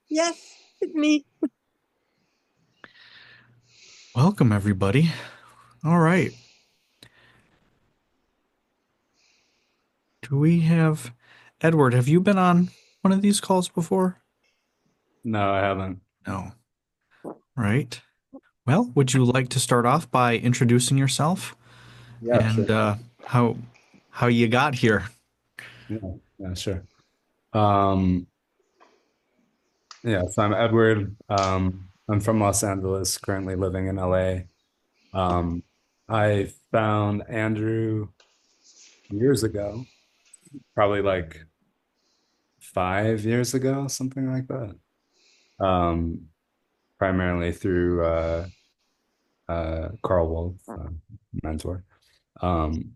Yes, it's me. Welcome, everybody. All right. Do we have Edward? Have you been on one of these calls before? No, I haven't. No. Right. Well, would you like to start off by introducing yourself Yeah, and sure. how you got here? Yeah, yeah, sure. Um, yeah, so I'm Edward. I'm from Los Angeles, currently living in LA. I found Andrew years ago, probably like 5 years ago, something like that. Um, Primarily through Carl Wolf, mentor. Um,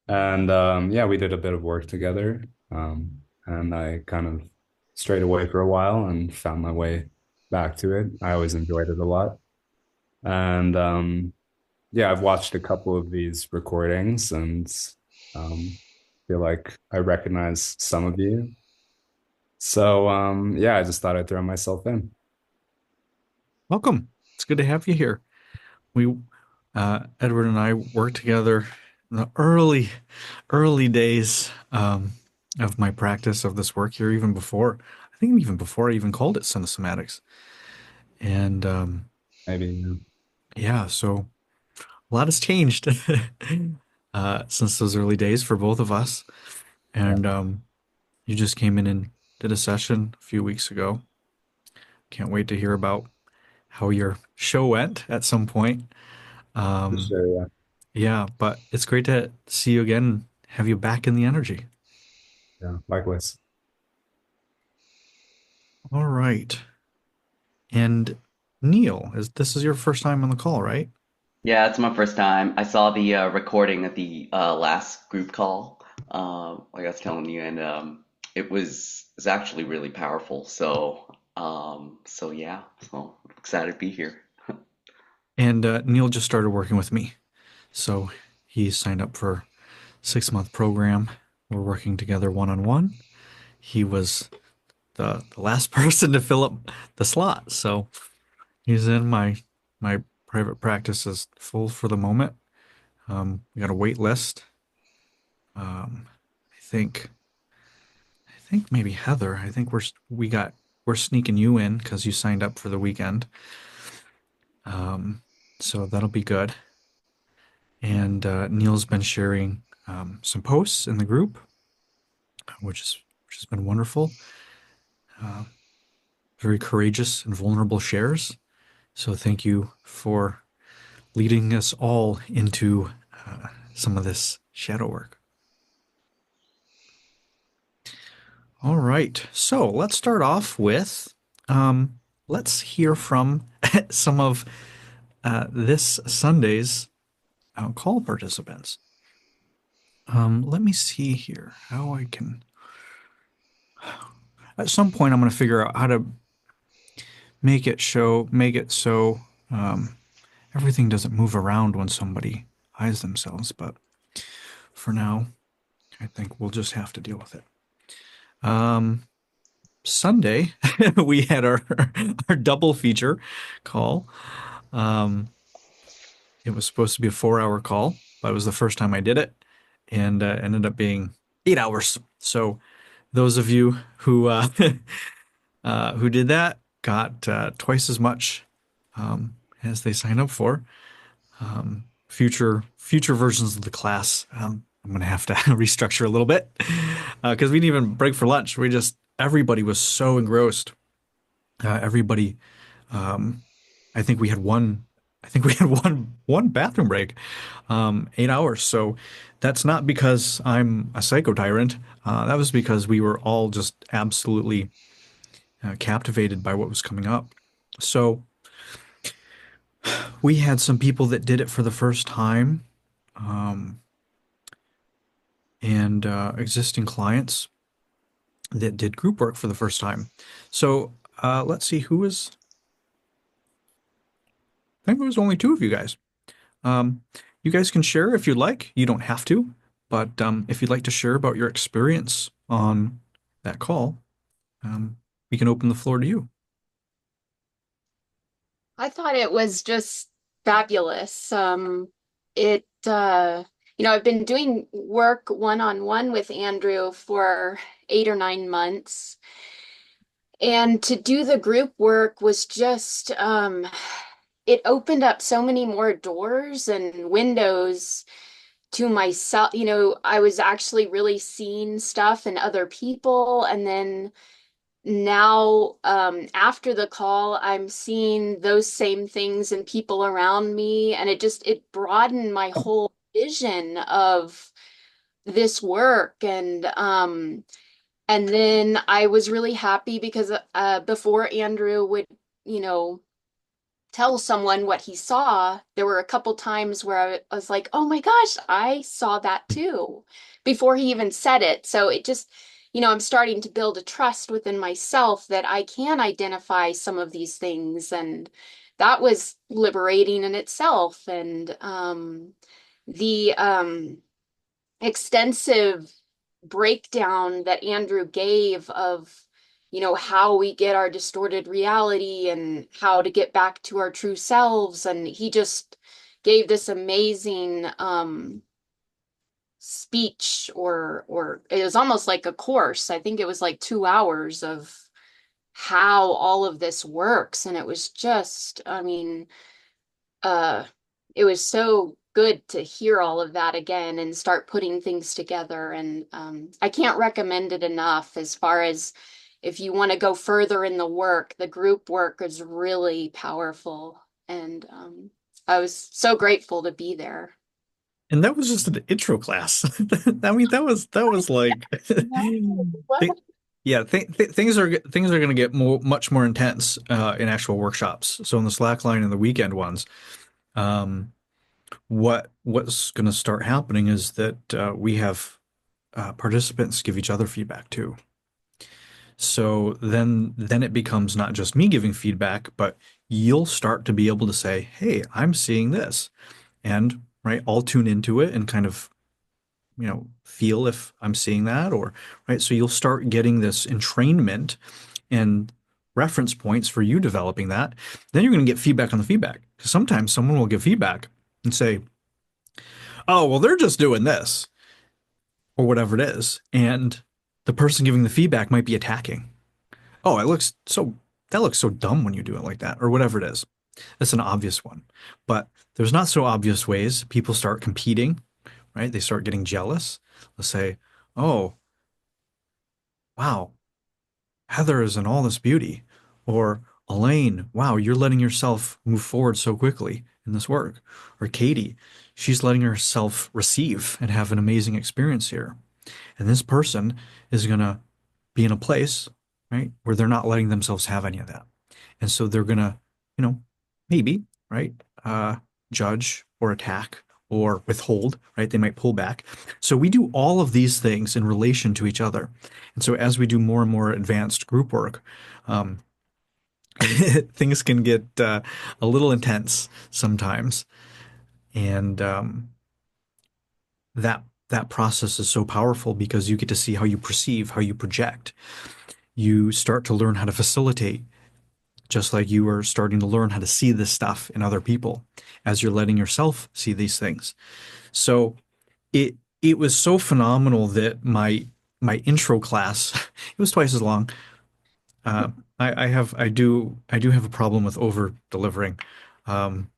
and yeah, we did a bit of work together. And I kind of strayed away for a while and found my way back to it. I always enjoyed it a lot. And yeah, I've watched a couple of these recordings and um, feel like I recognize some of you. So yeah, I just thought I'd throw myself in. Welcome. It's good to have you here. We Edward and I worked together in the early days of my practice of this work here, even before I think even before I even called it cinesomatics. And Maybe. yeah, so a lot has changed since those early days for both of us. Yeah, And you just came in and did a session a few weeks ago. Can't wait to hear about how your show went at some point. for Um, sure. Yeah, yeah, but it's great to see you again and have you back in the energy. yeah. Likewise. All right. And Neil, this is your first time on the call, right? Yeah, it's my first time. I saw the recording of the last group call, like I was telling you, and it's actually really powerful. So yeah, so excited to be here. And Neil just started working with me. So he signed up for 6 month program. We're working together one on one. He was the last person to fill up the slot. So he's in my private practice is full for the moment. We got a wait list. Um, I think maybe Heather. I think we're sneaking you in because you signed up for the weekend. Um, so that'll be good. And Neil's been sharing some posts in the group, which has been wonderful. Uh, Very courageous and vulnerable shares. So thank you for leading us all into some of this shadow work. All right. So let's start off with let's hear from some of this Sunday's call participants. Let me see here how I can. At some point, I'm going to figure out how to make it so um, everything doesn't move around when somebody eyes themselves. But for now, I think we'll just have to deal with it. Um, Sunday, we had our double feature call. Um, it was supposed to be a 4 hour call, but it was the first time I did it, and ended up being 8 hours. So those of you who did that got twice as much as they signed up for. Future versions of the class, I'm gonna have to restructure a little bit because we didn't even break for lunch. We just everybody was so engrossed. Everybody, um, I think we had one. I think we had one bathroom break, 8 hours. So that's not because I'm a psycho tyrant. That was because we were all just absolutely captivated by what was coming up. So we had some people that did it for the first time, um, and existing clients that did group work for the first time. So let's see who was. I think it was only two of you guys. Um, you guys can share if you'd like. You don't have to, but if you'd like to share about your experience on that call, um, we can open the floor to you. I thought it was just fabulous. I've been doing work one-on-one with Andrew for 8 or 9 months. And to do the group work was just, it opened up so many more doors and windows to myself. I was actually really seeing stuff in other people. And then now, after the call, I'm seeing those same things in people around me, and it broadened my whole vision of this work. And then I was really happy because before Andrew would, you know, tell someone what he saw, there were a couple times where I was like, oh my gosh, I saw that too, before he even said it. So it just, I'm starting to build a trust within myself that I can identify some of these things. And that was liberating in itself. And the extensive breakdown that Andrew gave of, how we get our distorted reality and how to get back to our true selves. And he just gave this amazing speech, or it was almost like a course. I think it was like 2 hours of how all of this works. And it was just, I mean, uh, it was so good to hear all of that again and start putting things together. And I can't recommend it enough. As far as if you want to go further in the work, the group work is really powerful. And I was so grateful to be there. And that was just an intro class. I mean, that was like, yeah, things are going to get much more intense in actual workshops. So in the Slackline and the weekend ones, um, what's going to start happening is that we have participants give each other feedback too. So then it becomes not just me giving feedback, but you'll start to be able to say, "Hey, I'm seeing this," and right, I'll tune into it and kind of feel if I'm seeing that, or right. So you'll start getting this entrainment and reference points for you developing that. Then you're going to get feedback on the feedback, because sometimes someone will give feedback and say, "Oh, well, they're just doing this," or whatever it is, and the person giving the feedback might be attacking. Oh, that looks so dumb when you do it like that, or whatever it is. That's an obvious one. But there's not so obvious ways. People start competing, right? They start getting jealous. Let's say, oh, wow, Heather is in all this beauty. Or Elaine, wow, you're letting yourself move forward so quickly in this work. Or Katie, she's letting herself receive and have an amazing experience here. And this person is going to be in a place, right, where they're not letting themselves have any of that. And so they're going to, you know, maybe, right, judge or attack or withhold, right? They might pull back. So we do all of these things in relation to each other. And so as we do more and more advanced group work, um, things can get a little intense sometimes. And that process is so powerful because you get to see how you perceive, how you project. You start to learn how to facilitate, just like you are starting to learn how to see this stuff in other people as you're letting yourself see these things. So it was so phenomenal that my intro class, it was twice as long. Uh, I do have a problem with over delivering. Um,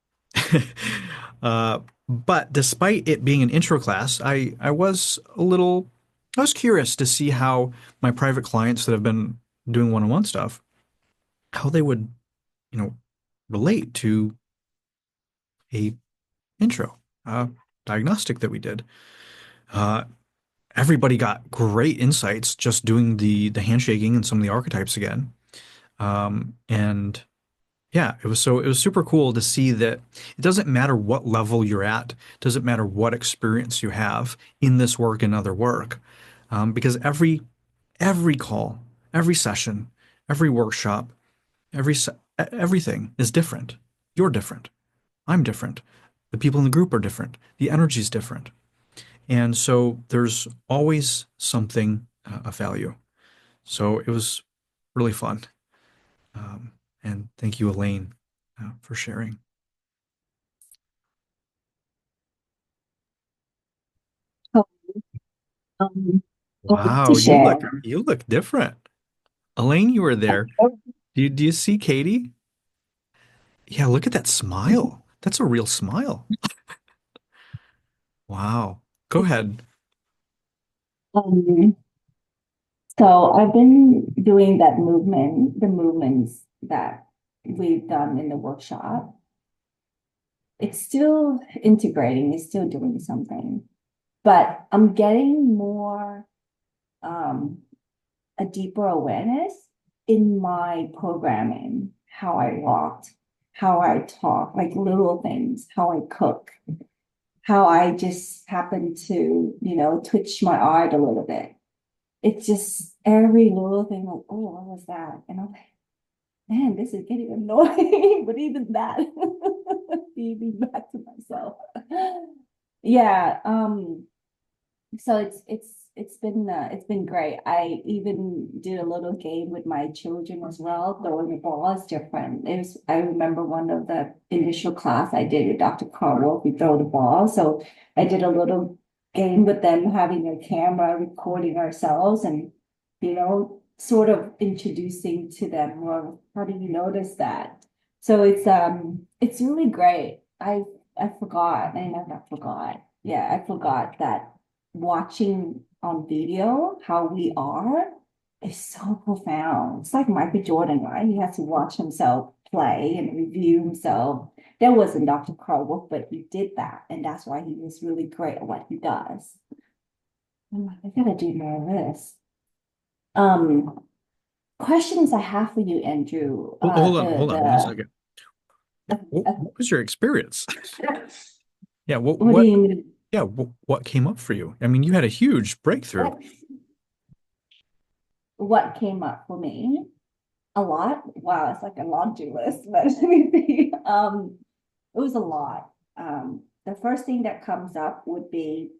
but despite it being an intro class, I was curious to see how my private clients that have been doing one-on-one stuff, how they would, you know, relate to a intro diagnostic that we did. Uh, Everybody got great insights just doing the handshaking and some of the archetypes again. And yeah, it was super cool to see that it doesn't matter what level you're at, it doesn't matter what experience you have in this work and other work, because every call, every session, every workshop, everything is different. You're different. I'm different. The people in the group are different. The energy is different. And so there's always something of value. So really fun. Um, and thank you, Elaine, for sharing. Oh, um, I wanted to Wow, share. you look different. Elaine, you were there. Do you see Katie? Yeah, look at that smile. That's a real smile. Wow. Go ahead. Um, so I've been doing that movement, the movements that we've done in the workshop. It's still integrating, it's still doing something, but I'm getting more um, a deeper awareness in my programming, how I walked, how I talk, like little things, how I cook, how I just happen to, twitch my art a little bit. It's just every little thing, like, oh, what was that? And I'm like, man, this is getting annoying. But even that, being back to myself. Yeah. So it's been great. I even did a little game with my children as well. Throwing the ball is different. I remember one of the initial class I did with Dr. Carl, we throw the ball. So I did a little game with them, having a camera recording ourselves and sort of introducing to them, well, how do you notice that? So it's really great. I forgot, and I not forgot. Yeah, I forgot that watching on video how we are is so profound. It's like Michael Jordan, right? He has to watch himself play and review himself. That wasn't Dr. Carl Wolf, but he did that, and that's why he was really great at what he does. I'm like, I gotta do more of this. Um, Questions I have for you, Andrew. Hold on one second. What was your experience? Yeah, What do you mean? yeah, what came up for you? I mean, you had a huge breakthrough. What came up for me? A lot. Wow, it's like a laundry list, but let me see. It was a lot. The first thing that comes up would be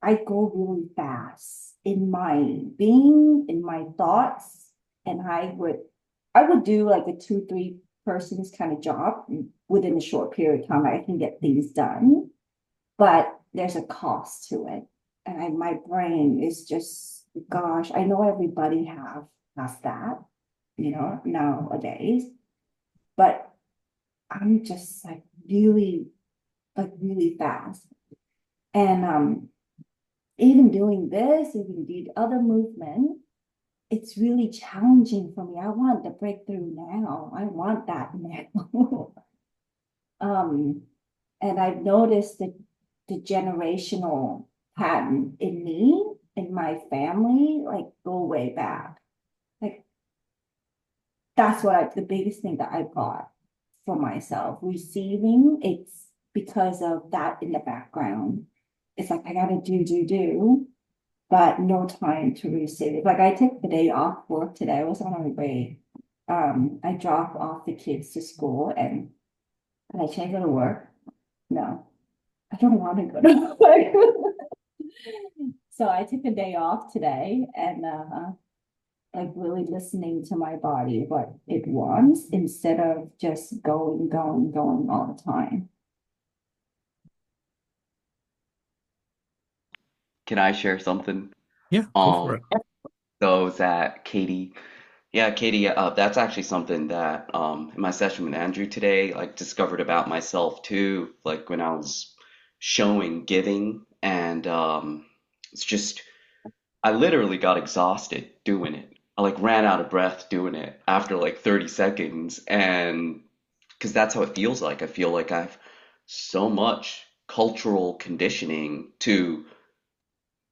I go really fast in my being, in my thoughts, and I would do like a 2, 3 persons kind of job within a short period of time. I can get things done, but there's a cost to it. And my brain is just, gosh, I know everybody has that, nowadays, but I'm just like really fast. And even doing this, even the other movement, it's really challenging for me. I want the breakthrough now. I want that now. um, and I've noticed the generational pattern in me, in my family, like go way back. Like that's the biggest thing that I got for myself. Receiving, it's because of that in the background. It's like I gotta do, but no time to receive it. Like I took the day off work today. I was on my way. I dropped off the kids to school and I should I go to work? No, I don't want to go to work. So I took a day off today and like really listening to my body, what it wants, instead of just going all the time. Can I share something? Yeah, go for Um, it. so that Katie, yeah, Katie, that's actually something that in my session with Andrew today, like discovered about myself too, like when I was showing giving and it's just I literally got exhausted doing it. I like ran out of breath doing it after like 30 seconds and because that's how it feels like. I feel like I've so much cultural conditioning to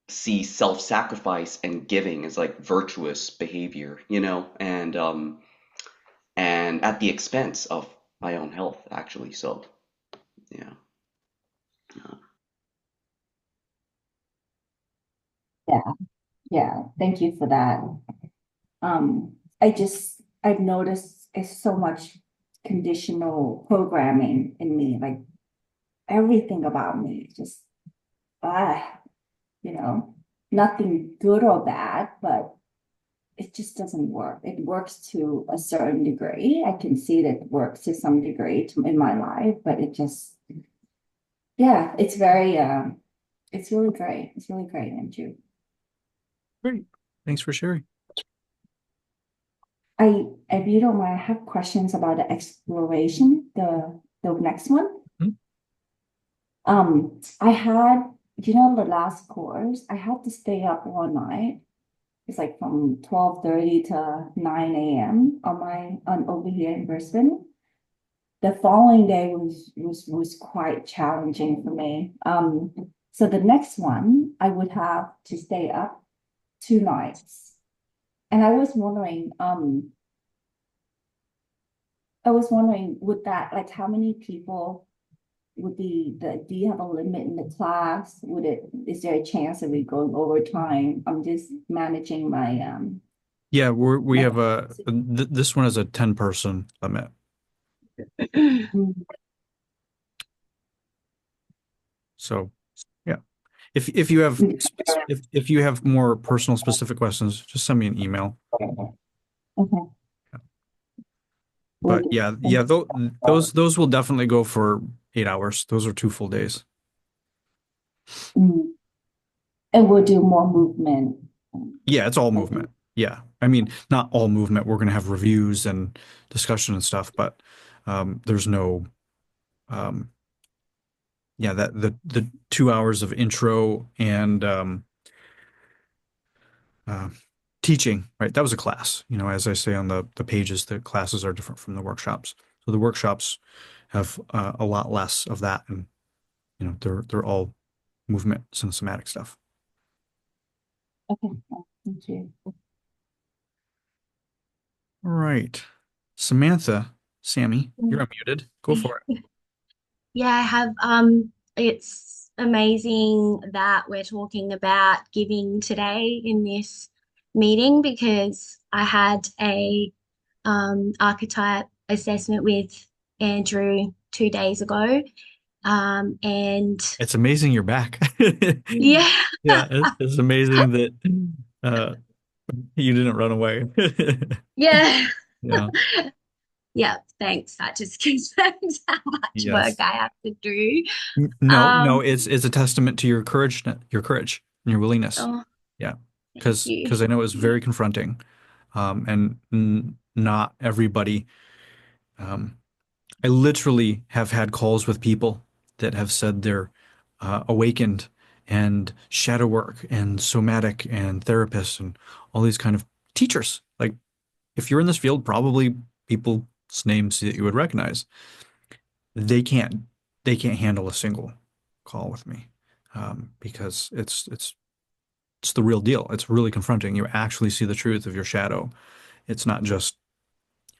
see self-sacrifice and giving as like virtuous behavior, and at the expense of my own health actually. So, yeah. Yeah, yeah. Thank you for that. I've noticed it's so much conditional programming in me, like everything about me, just ah, you know, nothing good or bad, but it just doesn't work. It works to a certain degree. I can see that it works to some degree in my life, but it just, yeah, it's very, it's really great. It's really great, Andrew. Great. Thanks for sharing. If you don't mind, I have questions about the exploration, the next one. Mhm. I had, you know, the last course, I had to stay up all night. It's like from 12:30 to 9 a.m. on over here in Brisbane. The following day was quite challenging for me. So the next one I would have to stay up 2 nights. And I was wondering, would that, like, how many people would do you have a limit in the class? Is there a chance of it going over time? I'm just managing Yeah, we my have this one is a 10-person limit. Mm, So yeah. If you have if you have more personal specific questions, just send me an email. okay. But Would yeah, yeah, those will definitely go for 8 hours. Those are 2 full days. mm, and we'll do more movement. Yeah, it's all Okay. movement. Yeah. I mean, not all movement. We're going to have reviews and discussion and stuff, but there's no yeah, that the 2 hours of intro and uh, teaching, right? That was a class. You know, as I say on the pages, the classes are different from the workshops. So the workshops have a lot less of that, and you know, they're all movement, somatic stuff. Okay. Thank you. All right, Samantha, Sammy, you're unmuted. Go for it. Yeah, I have. It's amazing that we're talking about giving today in this meeting because I had a archetype assessment with Andrew 2 days ago. And It's amazing you're back. yeah, Yeah, it's amazing that uh, you didn't run away. yeah, Yeah. yeah, thanks. That just confirms how much work Yes. I have to do. No, no, Um, it's a testament to your courage and your willingness. oh, Yeah, thank you. because I know it was very confronting, and n not everybody. Um, I literally have had calls with people that have said they're awakened and shadow work and somatic and therapists and all these kind of teachers. Like if you're in this field, probably people's names that you would recognize. They can't they can't handle a single call with me because it's the real deal. It's really confronting. You actually see the truth of your shadow. It's not just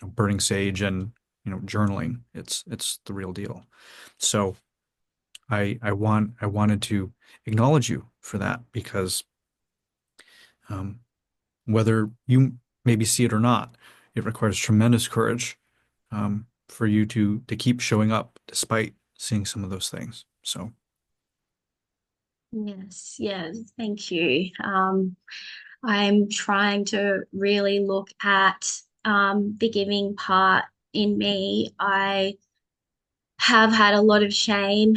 burning sage and journaling. It's the real deal. So I wanted to acknowledge you for that because um, whether you maybe see it or not, it requires tremendous courage for you to keep showing up despite seeing some of those things. So Yes, yes, thank you. I'm trying to really look at the giving part in me. I have had a lot of shame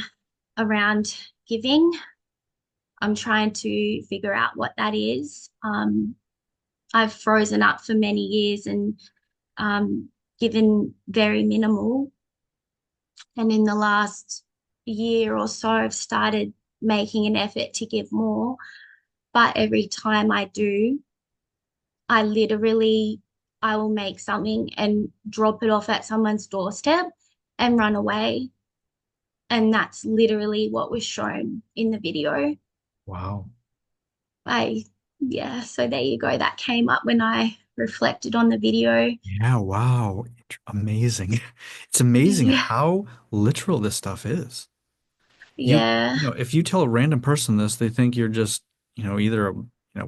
around giving. I'm trying to figure out what that is. I've frozen up for many years and given very minimal. And in the last year or so, I've started making an effort to give more. But every time I do, I literally I will make something and drop it off at someone's doorstep and run away. And that's literally what was shown in the video. wow. I yeah, so there you go. That came up when I reflected on the video. Yeah, wow. Amazing. It's amazing Yeah, how literal this stuff is. yeah, If you tell a random person this, they think you're just, either a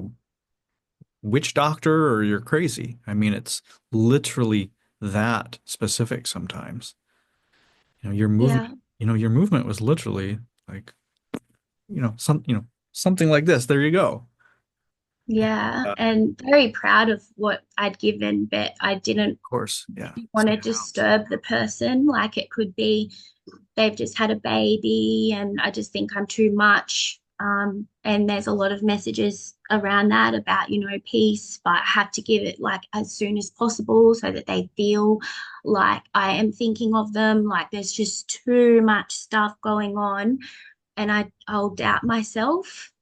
witch doctor or you're crazy. I mean, it's literally that specific sometimes. Your movement, yeah, your movement was literally like, something like this. There you go. Yeah, Of and very proud of what I'd given, but I didn't course, yeah. want to disturb the person. Like it could be they've just had a baby and I just think I'm too much. And there's a lot of messages around that about, peace, but I have to give it like as soon as possible so that they feel like I am thinking of them. Like there's just too much stuff going on and I'll doubt myself.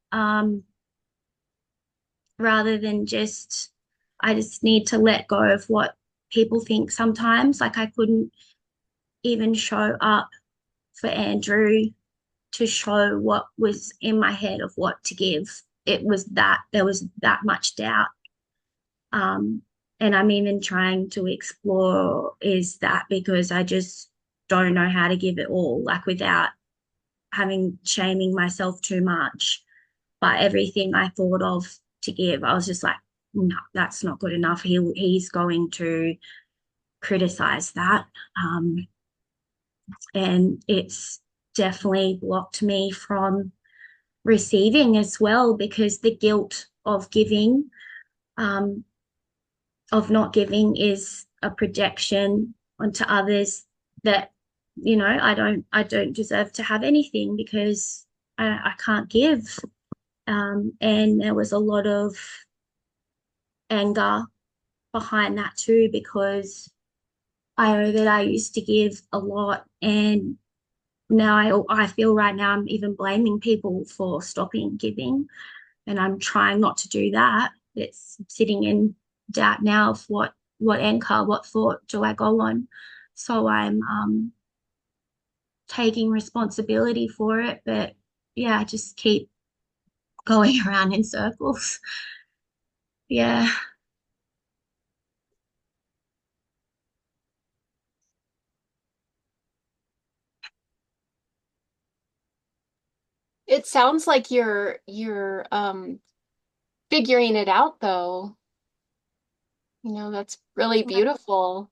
Rather than I just need to let go of what people think sometimes. Like I couldn't even show up for Andrew to show what was in my head of what to give. There was that much doubt. Um, and I'm even trying to explore is that because I just don't know how to give it all, like without having shaming myself too much. But everything I thought of to give, I was just like, no, that's not good enough. He's going to criticize that. And it's definitely blocked me from receiving as well because the guilt of giving, um, of not giving is a projection onto others that, I don't deserve to have anything because I can't give. And there was a lot of anger behind that too because I know that I used to give a lot and now I feel right now I'm even blaming people for stopping giving and I'm trying not to do that. It's sitting in doubt now of what anchor, what thought do I go on. So I'm taking responsibility for it, but yeah, I just keep going around in circles. Yeah, It sounds like you're figuring it out though. That's really beautiful.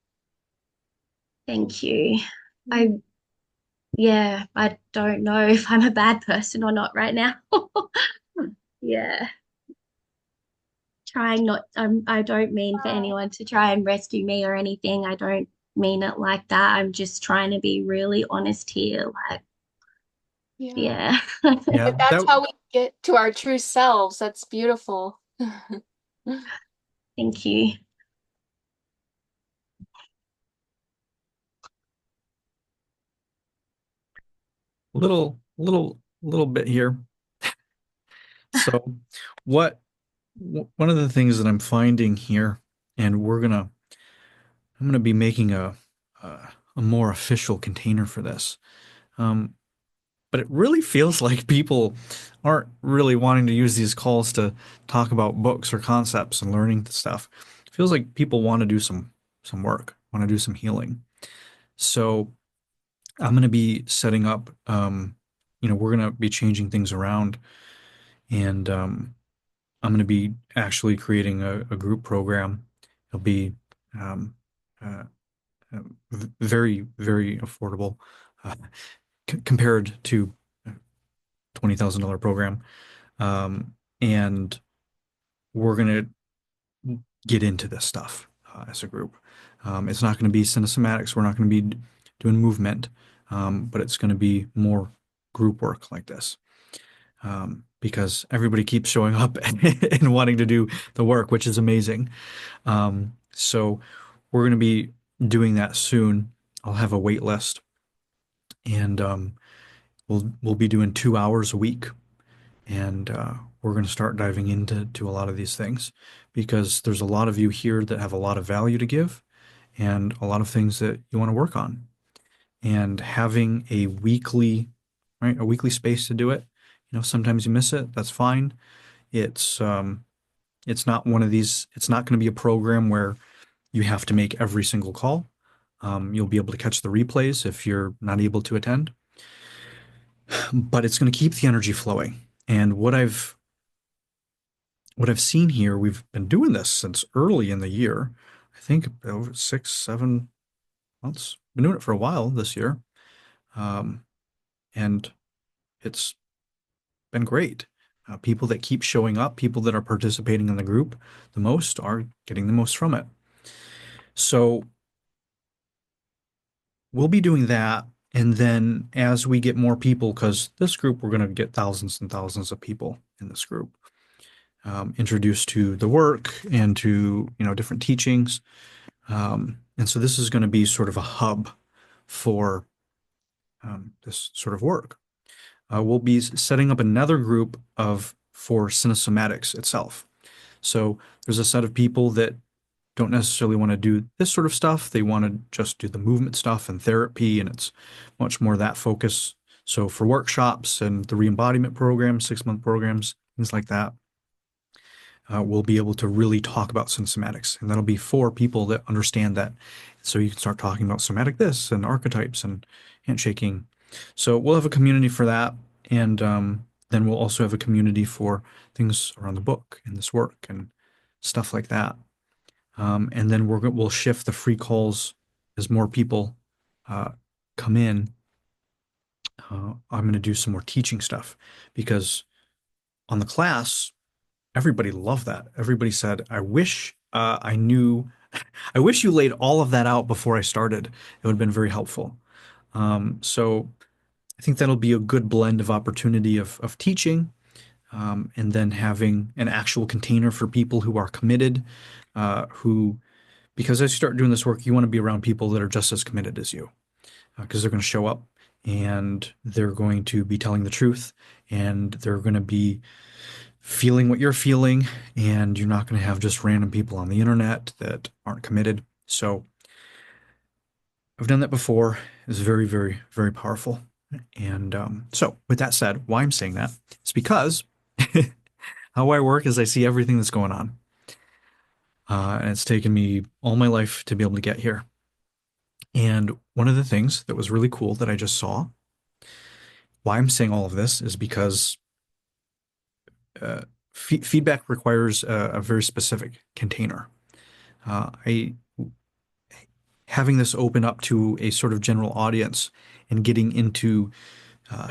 thank you. I Yeah, I don't know if I'm a bad person or not right now. Yeah, trying not, I don't mean for anyone to try and rescue me or anything. I don't mean it like that. I'm just trying to be really honest here. Like, Yeah. yeah, Yeah, If that's that how we get to our true selves, that's beautiful. thank you. little bit here. So what one of the things that I'm finding here, and I'm gonna be making a more official container for this. Um, but it really feels like people aren't really wanting to use these calls to talk about books or concepts and learning stuff. It feels like people want to do some work, want to do some healing. So I'm going to be setting up, we're going to be changing things around, and I'm going to be actually creating a group program. It'll be um, uh, very, very affordable uh, compared to a $20,000 program. And we're going to get into this stuff as a group. It's not going to be cinesomatics. We're not going to be doing movement, but it's going to be more group work like this. Because everybody keeps showing up and wanting to do the work, which is amazing. So we're going to be doing that soon. I'll have a wait list, and we'll be doing 2 hours a week, and we're going to start diving into a lot of these things because there's a lot of you here that have a lot of value to give and a lot of things that you want to work on. And having a weekly space to do it. Sometimes you miss it. That's fine. It's um, it's not one of these. It's not going to be a program where you have to make every single call. You'll be able to catch the replays if you're not able to attend, but it's going to keep the energy flowing. And what I've seen here, we've been doing this since early in the year. I think over 6, 7 months. Been doing it for a while this year, um, and it's been great. People that keep showing up, people that are participating in the group the most are getting the most from it. So we'll be doing that. And then as we get more people, because this group, we're going to get thousands and thousands of people in this group, introduced to the work and to, different teachings. And so this is going to be sort of a hub for this sort of work. We'll be setting up another group for cinesomatics itself. So there's a set of people that don't necessarily want to do this sort of stuff. They want to just do the movement stuff and therapy, and it's much more that focus. So for workshops and the re-embodiment programs, 6-month programs, things like that, we'll be able to really talk about somatics. And that'll be for people that understand that. So you can start talking about somatic this and archetypes and handshaking. So we'll have a community for that. And then we'll also have a community for things around the book and this work and stuff like that. And then we'll shift the free calls as more people come in. I'm going to do some more teaching stuff because on the class, everybody loved that. Everybody said, I wish I knew, I wish you laid all of that out before I started. It would have been very helpful. So I think that'll be a good blend of opportunity of teaching and then having an actual container for people who are committed, because as you start doing this work, you want to be around people that are just as committed as you, because they're going to show up and they're going to be telling the truth and they're going to be feeling what you're feeling, and you're not going to have just random people on the internet that aren't committed. So I've done that before. It's very, very, very powerful. And so with that said, why I'm saying that is because how I work is I see everything that's going on. And it's taken me all my life to be able to get here. And one of the things that was really cool that I just saw, why I'm saying all of this is because feedback requires a very specific container. Having this open up to a sort of general audience and getting into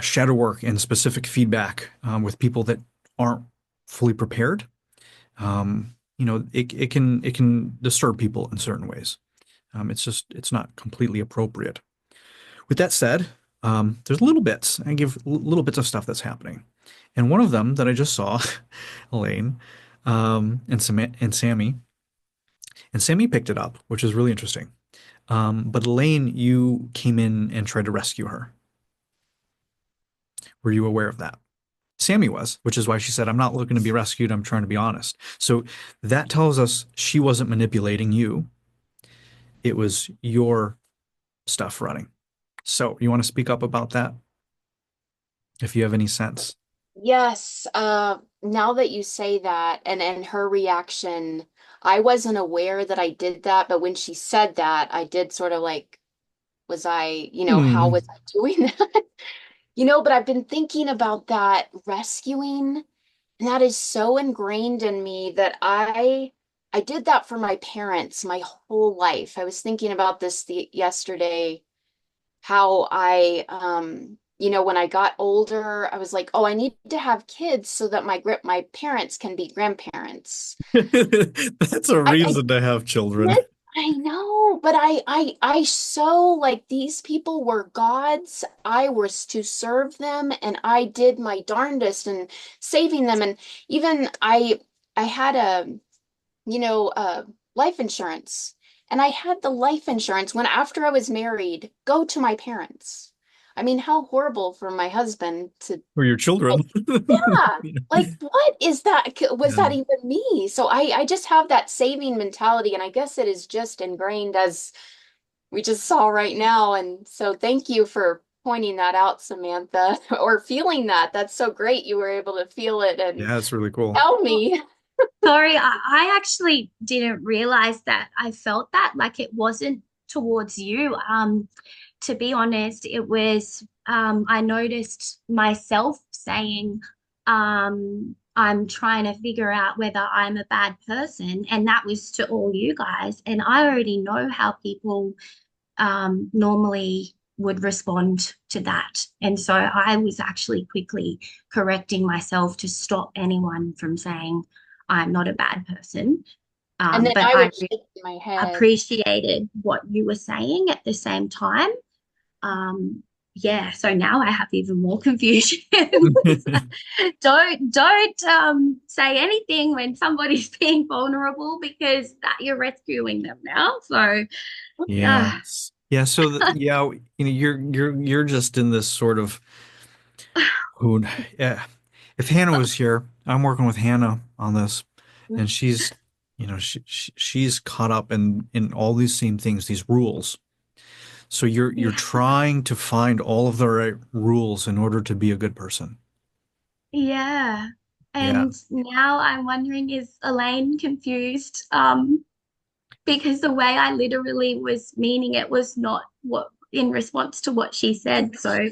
shadow work and specific feedback with people that aren't fully prepared, it can disturb people in certain ways. It's not completely appropriate. With that said, there's little bits. I give little bits of stuff that's happening. And one of them that I just saw, Elaine, and Sammy, and Sammy picked it up, which is really interesting. But Elaine, you came in and tried to rescue her. Were you aware of that? Sammy was, which is why she said, I'm not looking to be rescued. I'm trying to be honest. So that tells us she wasn't manipulating you. It was your stuff running. So you want to speak up about that? If you have any sense. Yes, now that you say that and her reaction, I wasn't aware that I did that, but when she said that, I did sort of like, was I, how Hmm. was I doing that? But I've been thinking about that rescuing, and that is so ingrained in me that I did that for my parents my whole life. I was thinking about this yesterday, how when I got older, I was like, oh, I need to have kids so that my parents can be grandparents. That's a I reason to have children. did, I know, but I so like these people were gods. I was to serve them, and I did my darndest in saving them. And even I had life insurance. And I had the life insurance when after I was married, go to my parents. I mean, how horrible for my husband to, Or your children. yeah, like what is that? Was Yeah. that even me? So I just have that saving mentality, and I guess it is just ingrained as we just saw right now. And so thank you for pointing that out, Samantha, or feeling that. That's so great you were able to feel it and Yeah, it's really cool. tell me. Sorry, I actually didn't realize that I felt that like it wasn't towards you. To be honest, it was I noticed myself saying, I'm trying to figure out whether I'm a bad person, and that was to all you guys. And I already know how people normally would respond to that. And so I was actually quickly correcting myself to stop anyone from saying I'm not a bad person. And then But I I was really shaking my head. appreciated what you were saying at the same time. Um, yeah, so now I have even more confusion. Don't say anything when somebody's being vulnerable because that you're rescuing them now. So Yeah. uh, Yeah. So yeah, you're just in this sort of who. Yeah. If Hannah was here, I'm working with Hannah on this, and she's, she's caught up in all these same things, these rules. So you're yeah, trying to find all of the right rules in order to be a good person. yeah. Yeah. And now I'm wondering, is Elaine confused? Because the way I literally was meaning it was not what in response to what she said. So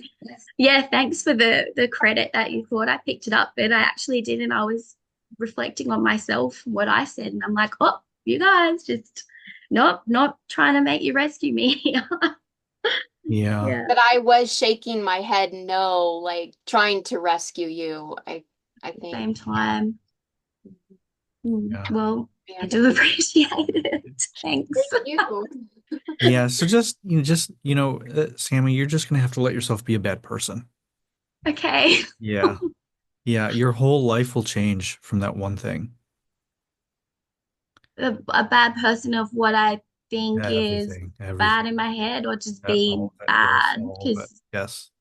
yeah, thanks for the credit that you thought I picked it up, but I actually didn't. I was reflecting on myself, what I said, and I'm like, oh, you guys just nope, not trying to make you rescue me. Yeah. Yeah, But I was shaking my head no, like trying to rescue you. I at the think. same time. Yeah. Well, I And do appreciate it. Thanks. thank you. Yeah. So Sammy, you're just gonna have to let yourself be a bad person. Okay. Yeah. Yeah. Your whole life will change from that one thing. A bad person of what I think is Everything. bad Everything. in my head or just All being of it. Yes. bad All of it. because Yes.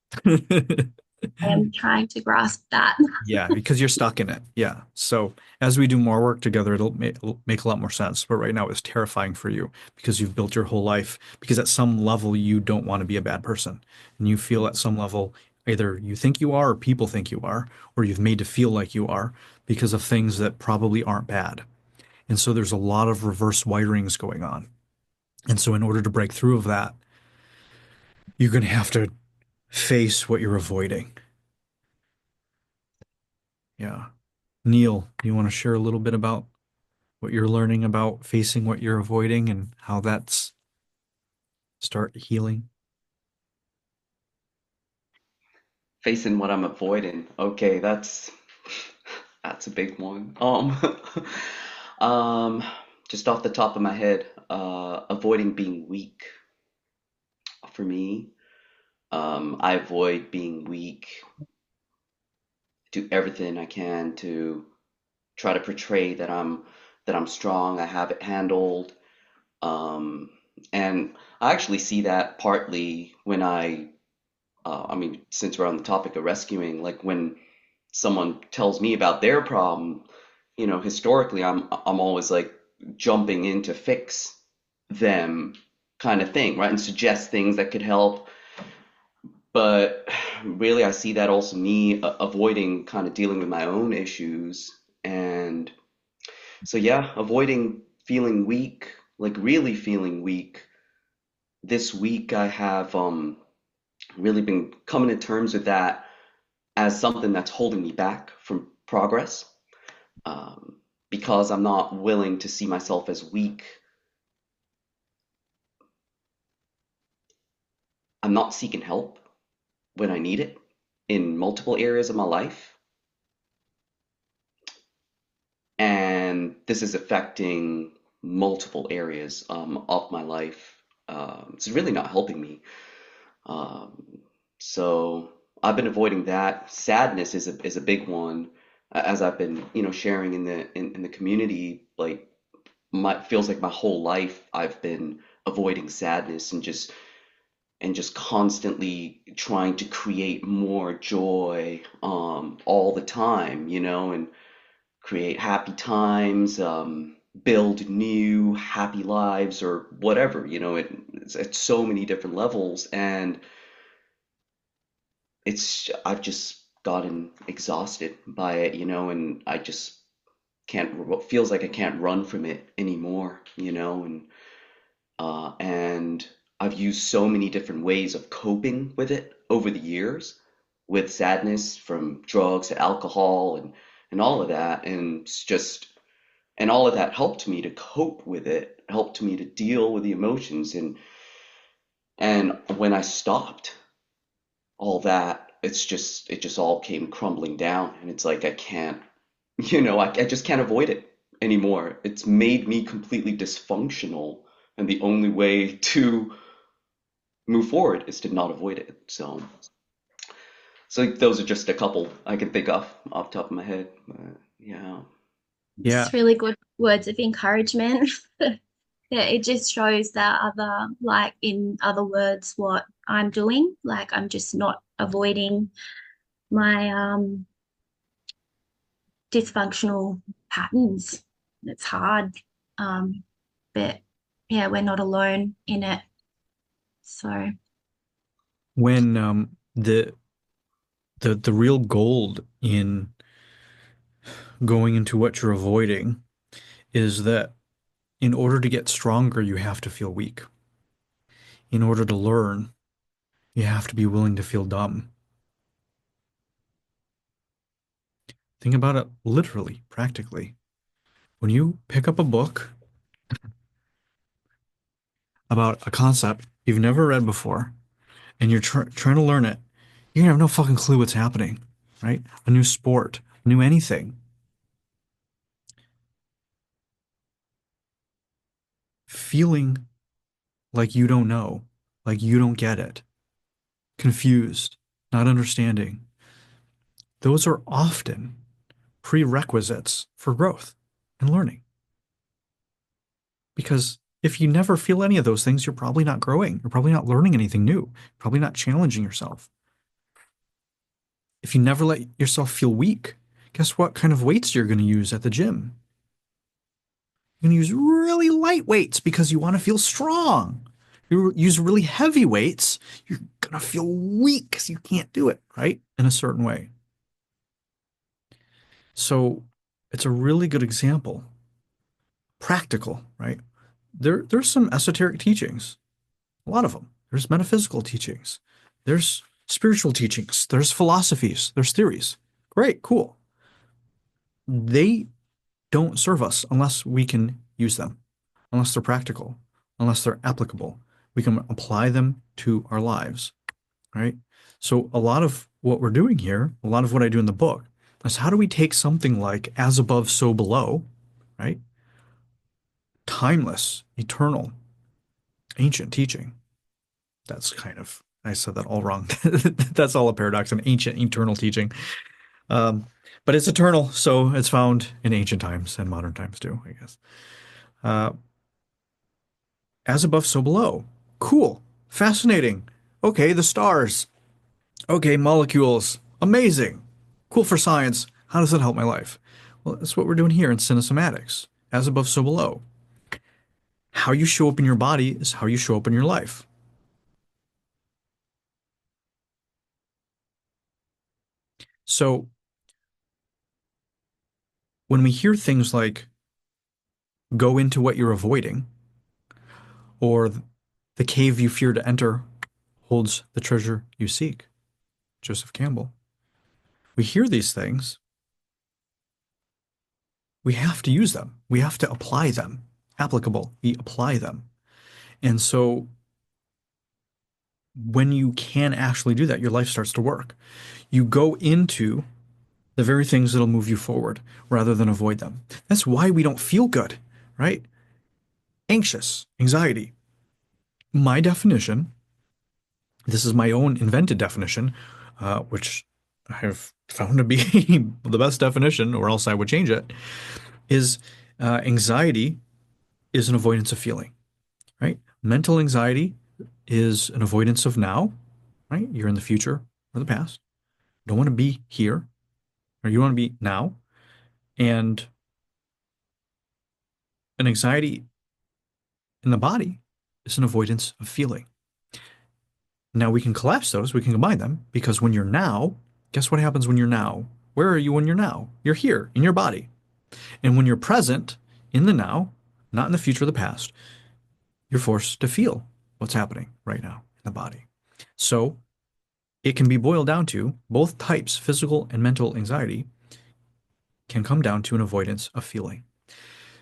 I am trying to grasp that. Yeah, because you're stuck in it. Yeah. So as we do more work together, it'll make a lot more sense. But right now, it's terrifying for you because you've built your whole life. Because at some level, you don't want to be a bad person, and you feel at some level either you think you are, or people think you are, or you've made to feel like you are because of things that probably aren't bad. And so there's a lot of reverse wirings going on. And so in order to break through of that, you're going to have to face what you're avoiding. Yeah. Neil, you want to share a little bit about what you're learning about facing what you're avoiding and how that's start healing? Facing what I'm avoiding. Okay, that's a big one. Um, just off the top of my head, avoiding being weak for me. I avoid being weak, do everything I can to try to portray that I'm strong, I have it handled. Um, and I actually see that partly when I mean, since we're on the topic of rescuing, like when someone tells me about their problem, historically I'm always like jumping in to fix them kind of thing, right? And suggest things that could help. But really, I see that also me avoiding kind of dealing with my own issues. And so, yeah, avoiding feeling weak, like really feeling weak. This week, I have really been coming to terms with that as something that's holding me back from progress, because I'm not willing to see myself as weak. I'm not seeking help when I need it in multiple areas of my life. And this is affecting multiple areas of my life. It's really not helping me. Um, so I've been avoiding that. Sadness is a big one, as I've been sharing in the community. Like my feels like my whole life I've been avoiding sadness and just constantly trying to create more joy all the time, and create happy times, build new happy lives or whatever, it's at so many different levels. And I've just gotten exhausted by it, and I just can't, feels like I can't run from it anymore, and I've used so many different ways of coping with it over the years, with sadness, from drugs to alcohol and all of that. And it's just, and all of that helped me to cope with it, helped me to deal with the emotions. And And when I stopped all that, it just all came crumbling down. And it's like, I can't, I just can't avoid it anymore. It's made me completely dysfunctional. And the only way to move forward is to not avoid it. So those are just a couple I can think of off the top of my head. Yeah. Yeah. It's really good words of encouragement. Yeah, it just shows that other, like in other words, what I'm doing. Like I'm just not avoiding my dysfunctional patterns. It's hard. Um, but yeah, we're not alone in it. So When the real gold in going into what you're avoiding is that in order to get stronger, you have to feel weak. In order to learn, you have to be willing to feel dumb. Think about it literally, practically. When you pick up a book about a concept you've never read before and you're trying to learn it, you have no fucking clue what's happening, right? A new sport, a new anything. Feeling like you don't know, like you don't get it, confused, not understanding. Those are often prerequisites for growth and learning. Because if you never feel any of those things, you're probably not growing. You're probably not learning anything new. Probably not challenging yourself. If you never let yourself feel weak, guess what kind of weights you're going to use at the gym? You're going to use really light weights because you want to feel strong. You use really heavy weights, you're going to feel weak because you can't do it, right? In a certain way. So it's a really good example. Practical, right? There's some esoteric teachings, a lot of them. There's metaphysical teachings. There's spiritual teachings. There's philosophies. There's theories. Great, cool. They don't serve us unless we can use them, unless they're practical, unless they're applicable. We can apply them to our lives, right? So a lot of what we're doing here, a lot of what I do in the book, is how do we take something like as above, so below, right? Timeless, eternal, ancient teaching. That's kind of, I said that all wrong. That's all a paradox, an ancient, eternal teaching. Um, but it's eternal, so it's found in ancient times and modern times too, I guess. Uh, as above, so below. Cool. Fascinating. Okay, the stars. Okay, molecules. Amazing. Cool for science. How does that help my life? Well, that's what we're doing here in cinesomatics. As above, so below. How you show up in your body is how you show up in your life. So when we hear things like go into what you're avoiding, or the cave you fear to enter holds the treasure you seek, Joseph Campbell. We hear these things, we have to use them, we have to apply them. Applicable, we apply them. And so when you can actually do that, your life starts to work. You go into the very things that'll move you forward rather than avoid them. That's why we don't feel good, right? Anxious, anxiety. My definition, this is my own invented definition, which I have found to be the best definition, or else I would change it, is anxiety is an avoidance of feeling, right? Mental anxiety is an avoidance of now, right? You're in the future or the past. You don't want to be here, or you want to be now. And an anxiety in the body is an avoidance of feeling. Now we can collapse those, we can combine them, because when you're now, guess what happens when you're now? Where are you when you're now? You're here in your body. And when you're present in the now, not in the future or the past, you're forced to feel what's happening right now in the body. So it can be boiled down to both types, physical and mental anxiety, can come down to an avoidance of feeling.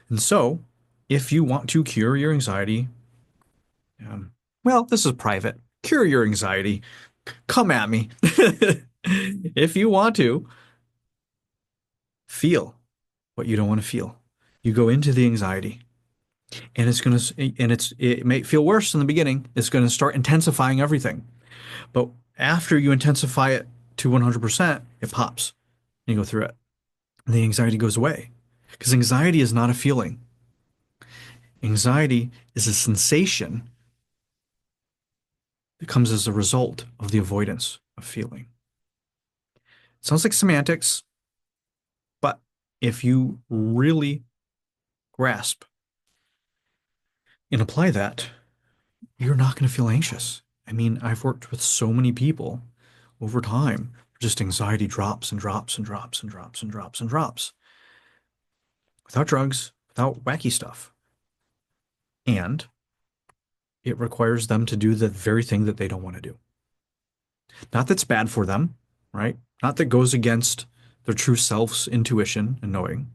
And so if you want to cure your anxiety, Well, this is private. Cure your anxiety. Come at me. If you want to, feel what you don't want to feel. You go into the anxiety, and it may feel worse in the beginning. It's going to start intensifying everything. But after you intensify it to 100%, it pops. And you go through it. And the anxiety goes away. Because anxiety is not a feeling. Anxiety is a sensation that comes as a result of the avoidance of feeling. It sounds like semantics, but if you really grasp and apply that, you're not going to feel anxious. I mean, I've worked with so many people over time, just anxiety drops and drops and drops and drops and drops and drops without drugs, without wacky stuff. And it requires them to do the very thing that they don't want to do. Not that's bad for them, right? Not that goes against their true self's intuition and knowing,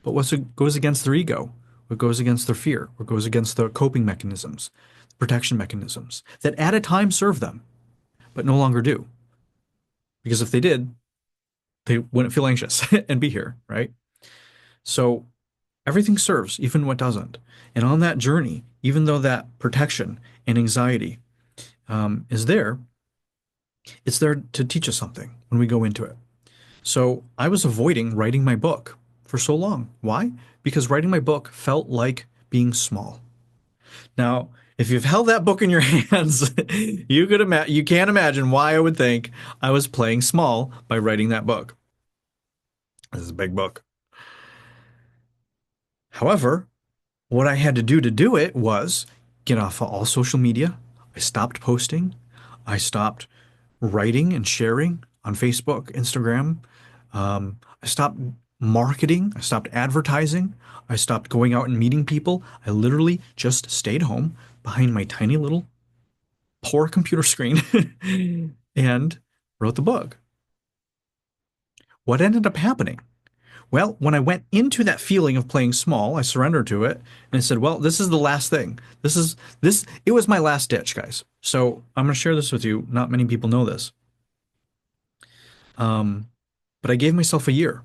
but what goes against their ego, what goes against their fear, what goes against their coping mechanisms, protection mechanisms that at a time serve them, but no longer do. Because if they did, they wouldn't feel anxious and be here, right? So everything serves, even what doesn't. And on that journey, even though that protection and anxiety is there, it's there to teach us something when we go into it. So I was avoiding writing my book for so long. Why? Because writing my book felt like being small. Now, if you've held that book in your hands, you can't imagine why I would think I was playing small by writing that book. This is a big book. However, what I had to do it was get off of all social media. I stopped posting. I stopped writing and sharing on Facebook, Instagram. I stopped marketing. I stopped advertising. I stopped going out and meeting people. I literally just stayed home behind my tiny little poor computer screen and wrote the book. What ended up happening? Well, when I went into that feeling of playing small, I surrendered to it and I said, well, this is the last thing. It was my last ditch, guys. So I'm going to share this with you. Not many people know this. But I gave myself a year.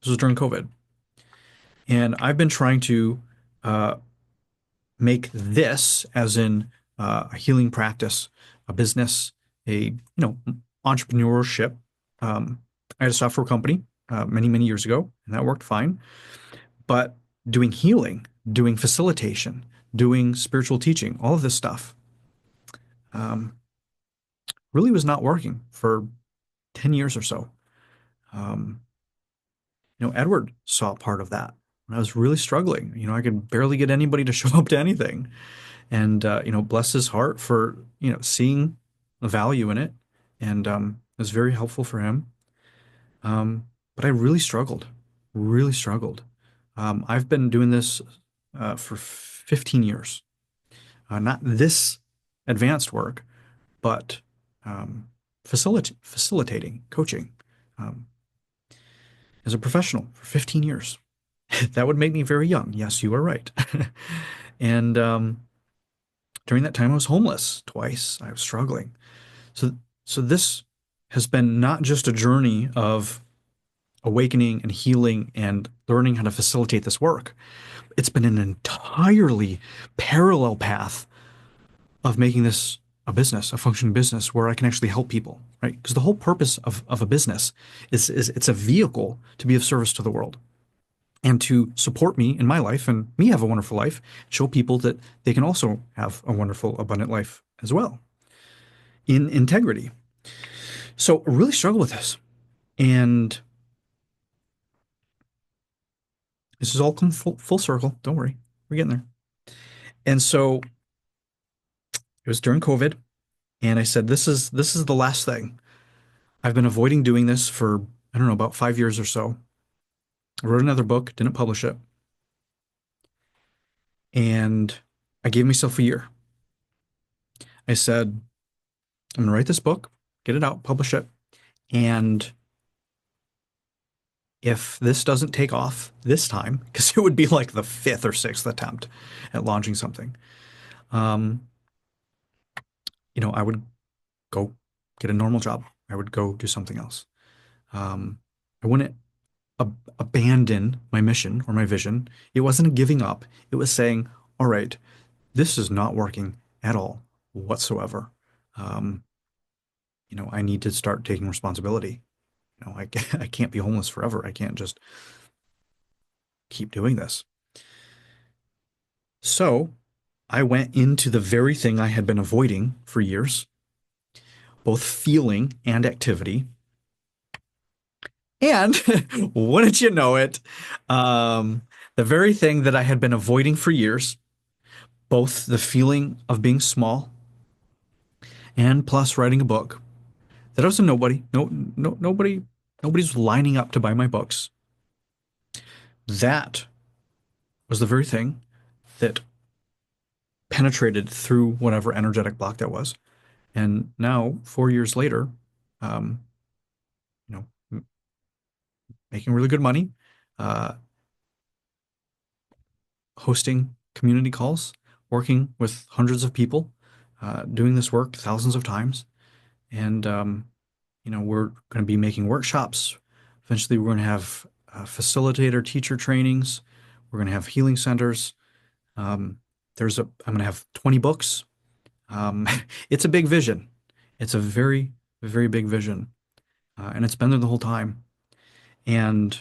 This was during COVID. And I've been trying to make this, as in a healing practice, a business, entrepreneurship. I had a software company many, many years ago, and that worked fine. But doing healing, doing facilitation, doing spiritual teaching, all of this stuff really was not working for 10 years or so. Edward saw part of that. I was really struggling. I could barely get anybody to show up to anything. And, bless his heart for, seeing the value in it. And it was very helpful for him. But I really struggled, really struggled. I've been doing this for 15 years. Not this advanced work, but facilitating, coaching as a professional for 15 years. That would make me very young. Yes, you are right. And during that time, I was homeless twice. I was struggling. So this has been not just a journey of awakening and healing and learning how to facilitate this work. It's been an entirely parallel path of making this a business, a functioning business where I can actually help people, right? Because the whole purpose of a business is it's a vehicle to be of service to the world and to support me in my life and me have a wonderful life, show people that they can also have a wonderful, abundant life as well in integrity. So I really struggle with this. And this has all come full circle. Don't worry. We're getting there. And so it was during COVID. And I said, this is the last thing. I've been avoiding doing this for, I don't know, about 5 years or so. I wrote another book, didn't publish it. And I gave myself a year. I said, I'm going to write this book, get it out, publish it. And if this doesn't take off this time, because it would be like the fifth or sixth attempt at launching something, I would go get a normal job. I would go do something else. I wouldn't abandon my mission or my vision. It wasn't a giving up. It was saying, all right, this is not working at all whatsoever. Um, I need to start taking responsibility. I can't be homeless forever. I can't just keep doing this. So I went into the very thing I had been avoiding for years, both feeling and activity. And wouldn't you know it, the very thing that I had been avoiding for years, both the feeling of being small and plus writing a book, that I was a nobody. Nobody's lining up to buy my books. That was the very thing that penetrated through whatever energetic block that was. And now, 4 years later, um, you know, making really good money, uh, hosting community calls, working with hundreds of people, doing this work thousands of times. And, we're going to be making workshops. Eventually, we're going to have facilitator teacher trainings. We're going to have healing centers. Um, I'm going to have 20 books. It's a big vision. It's a very, very big vision. And it's been there the whole time. And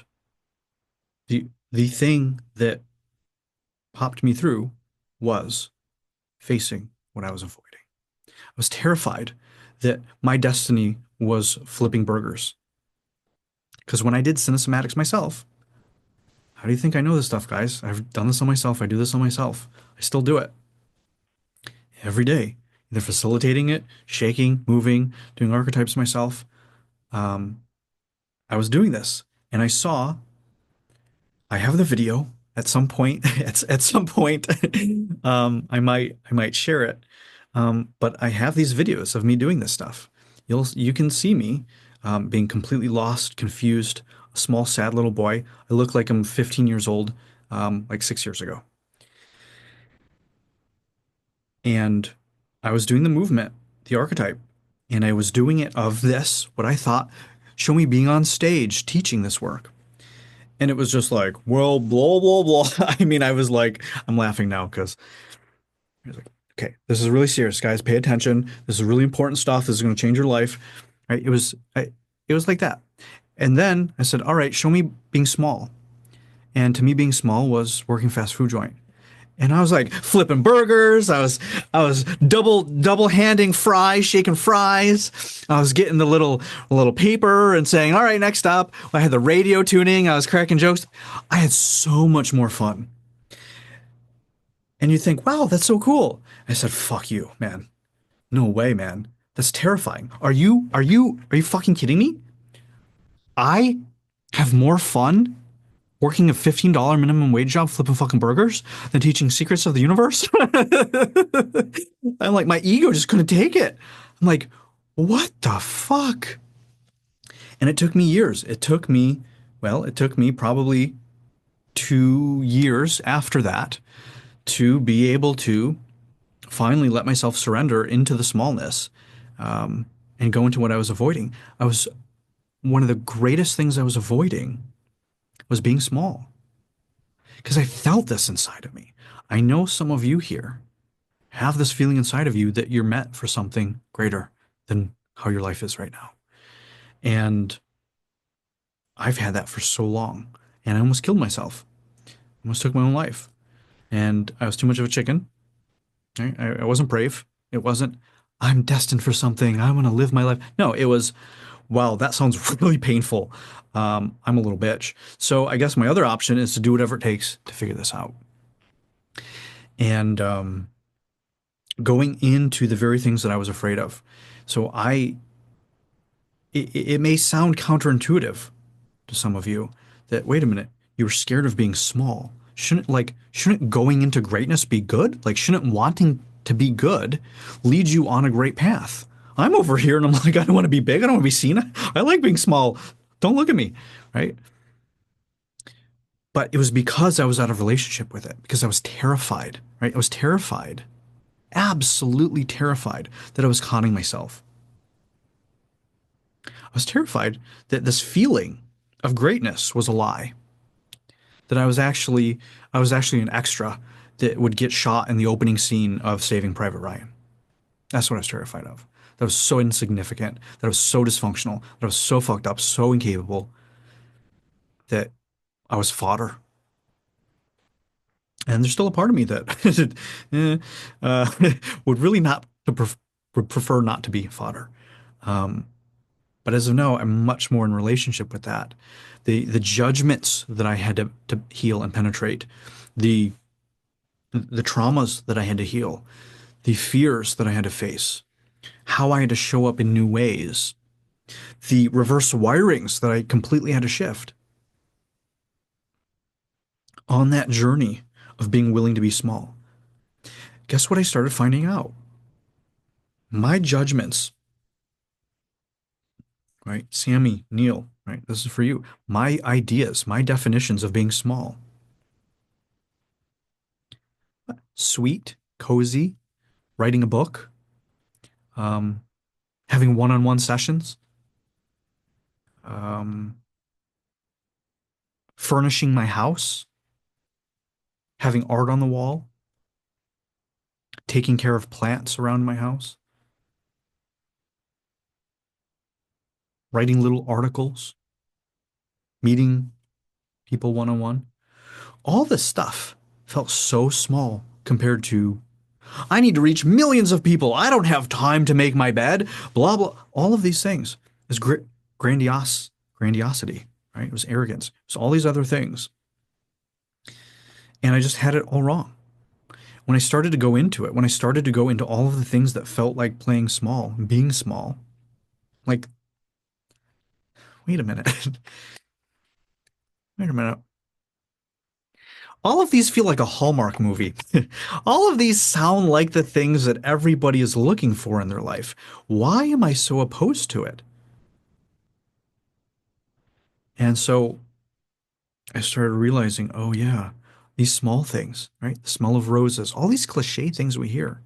the thing that popped me through was facing what I was avoiding. I was terrified that my destiny was flipping burgers. Because when I did cinesomatics myself, how do you think I know this stuff, guys? I've done this on myself. I do this on myself. I still do it every day, either facilitating it, shaking, moving, doing archetypes myself. Um, I was doing this and I have the video at some point. At some point, I might share it. But I have these videos of me doing this stuff. You can see me being completely lost, confused, a small, sad little boy. I look like I'm 15 years old, like 6 years ago. And I was doing the movement, the archetype, and I was doing it of this, what I thought, show me being on stage teaching this work. And it was just like, well, blah, blah, blah. I mean, I was like, I'm laughing now because I was like, okay, this is really serious, guys. Pay attention. This is really important stuff. This is going to change your life. Right? It was like that. And then I said, all right, show me being small. And to me, being small was working fast food joint. And I was like flipping burgers. I was double handing fries, shaking fries. I was getting the little paper and saying, "All right, next up." I had the radio tuning. I was cracking jokes. I had so much more fun. And you think, "Wow, that's so cool." I said, "Fuck you, man. No way, man. That's terrifying. Are you fucking kidding me? I have more fun working a $15 minimum wage job flipping fucking burgers than teaching secrets of the universe." I'm like, my ego just couldn't take it. I'm like, what the fuck? And it took me years. It took me probably 2 years after that to be able to finally let myself surrender into the smallness and go into what I was avoiding. One of the greatest things I was avoiding was being small. Because I felt this inside of me. I know some of you here have this feeling inside of you that you're meant for something greater than how your life is right now. And I've had that for so long. And I almost killed myself. I almost took my own life. And I was too much of a chicken. Right? I wasn't brave. It wasn't, I'm destined for something. I want to live my life. No, it was, wow, that sounds really painful. I'm a little bitch. So I guess my other option is to do whatever it takes to figure this out. And going into the very things that I was afraid of. So it may sound counterintuitive to some of you that, wait a minute, you were scared of being small. Shouldn't going into greatness be good? Like, shouldn't wanting to be good lead you on a great path? I'm over here and I'm like, I don't want to be big. I don't want to be seen. I like being small. Don't look at me. Right. But it was because I was out of relationship with it, because I was terrified. Right. I was terrified absolutely terrified that I was conning myself. I was terrified that this feeling of greatness was a lie, that I was actually an extra that would get shot in the opening scene of Saving Private Ryan. That's what I was terrified of. That I was so insignificant, that I was so dysfunctional, that I was so fucked up, so incapable that I was fodder. And there's still a part of me that eh, would really not to would prefer not to be fodder. Um, but as of now, I'm much more in relationship with that. The judgments that I had to heal and penetrate, the the traumas that I had to heal, the fears that I had to face, how I had to show up in new ways, the reverse wirings that I completely had to shift on that journey of being willing to be small. Guess what I started finding out? My judgments, right? Sammy, Neil, right? This is for you. My ideas, my definitions of being small. Sweet, cozy, writing a book, um, having one-on-one sessions, um, furnishing my house, having art on the wall, taking care of plants around my house, writing little articles, meeting people one-on-one. All this stuff felt so small compared to I need to reach millions of people. I don't have time to make my bed. Blah blah. All of these things is grandiosity, right? It was arrogance. It was all these other things, and I just had it all wrong. When I started to go into it, when I started to go into all of the things that felt like playing small, being small, like, wait a minute, wait a minute. All of these feel like a Hallmark movie. All of these sound like the things that everybody is looking for in their life. Why am I so opposed to it? And so I started realizing, oh yeah, these small things, right? The smell of roses, all these cliche things we hear.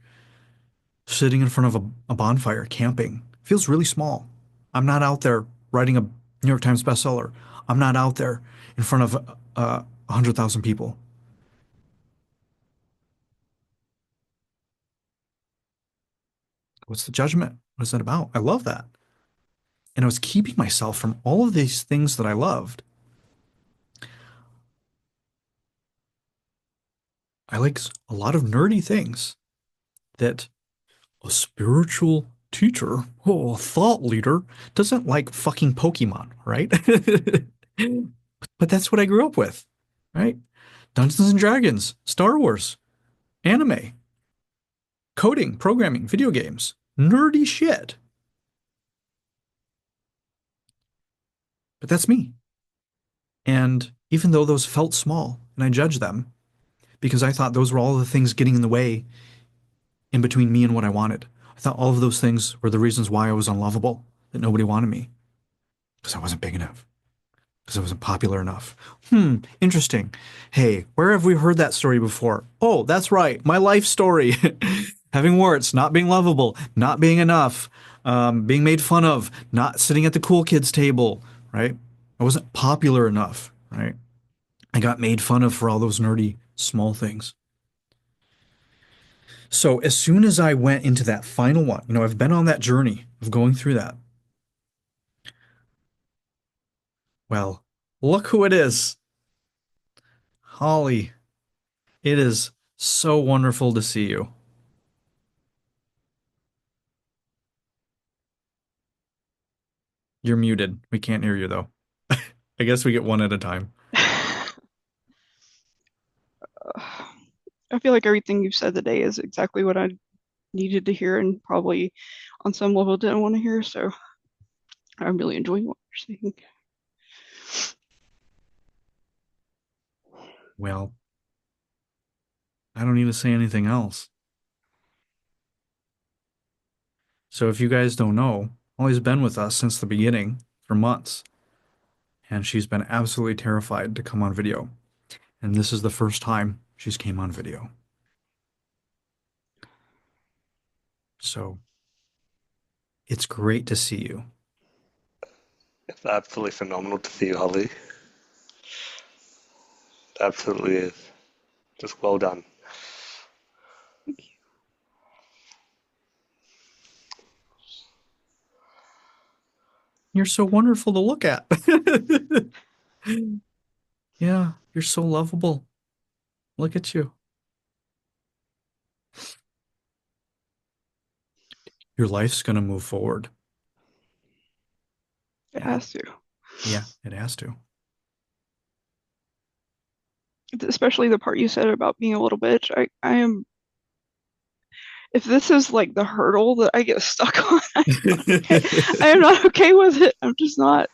Sitting in front of a bonfire, camping, feels really small. I'm not out there writing a New York Times bestseller. I'm not out there in front of 100,000 people. What's the judgment? What is that about? I love that. And I was keeping myself from all of these things that I loved. I like a lot of nerdy things that a spiritual teacher, oh, a thought leader, doesn't like fucking Pokemon, right? But that's what I grew up with, right? Dungeons and Dragons, Star Wars, anime, coding, programming, video games, nerdy shit. But that's me. And even though those felt small and I judged them because I thought those were all the things getting in the way in between me and what I wanted, I thought all of those things were the reasons why I was unlovable, that nobody wanted me because I wasn't big enough, because I wasn't popular enough. Interesting. Hey, where have we heard that story before? Oh, that's right, my life story. Having warts, not being lovable, not being enough, being made fun of, not sitting at the cool kids table, right? I wasn't popular enough, right? I got made fun of for all those nerdy small things. So as soon as I went into that final one, I've been on that journey of going through that. Well, look who it is. Holly, it is so wonderful to see you. You're muted. We can't hear you though. I guess we get one at a time. I feel like everything you've said today is exactly what I needed to hear and probably on some level didn't want to hear. So I'm really enjoying what you're saying. Well, I don't need to say anything else. So if you guys don't know, Holly's been with us since the beginning for months, and she's been absolutely terrified to come on video. And this is the first time she's came on video. So it's great to see you. It's absolutely phenomenal to see you, Holly. It absolutely is. Just well done. You're so wonderful to look at. Yeah, you're so lovable. Look at you. Your life's going to move forward. It Yeah. has to. Yeah, it has to. Especially the part you said about being a little bitch. I am, if this is like the hurdle that I get stuck on, I am not okay with it. I'm just not.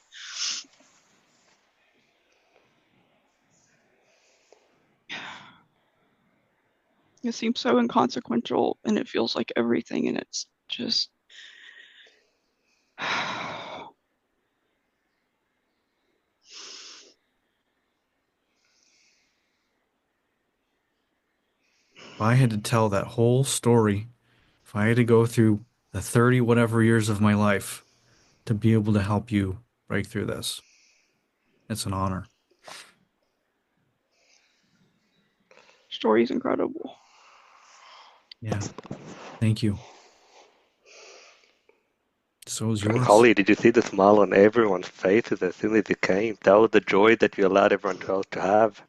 It seems so inconsequential and it feels like everything, and it's just. If I had to tell that whole story, if I had to go through the 30 whatever years of my life to be able to help you break through this, it's an honor. Story's incredible. Yeah. Thank you. So is And yours. Holly, did you see the smile on everyone's faces as soon as you came? That was the joy that you allowed everyone else to have.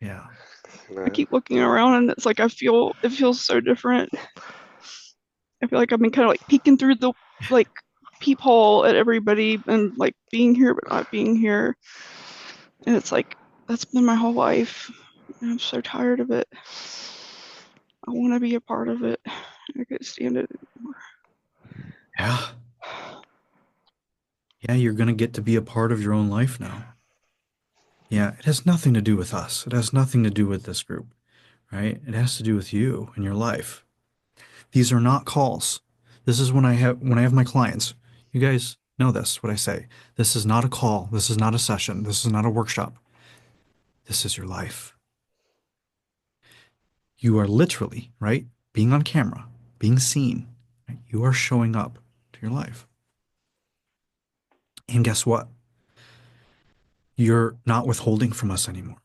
Yeah. You I know? keep looking around and it's like it feels so different. I feel like I've been kind of like peeking through the like peephole at everybody and like being here but not being here. And it's like that's been my whole life. And I'm so tired of it. I want to be a part of it. I can't stand it anymore. Yeah. Yeah, you're going to get to be a part of your own life now. Yeah, it has nothing to do with us. It has nothing to do with this group, right? It has to do with you and your life. These are not calls. This is when I have my clients. You guys know this, what I say. This is not a call. This is not a session. This is not a workshop. This is your life. You are literally, right? Being on camera, being seen. Right? You are showing up to your life. And guess what? You're not withholding from us anymore.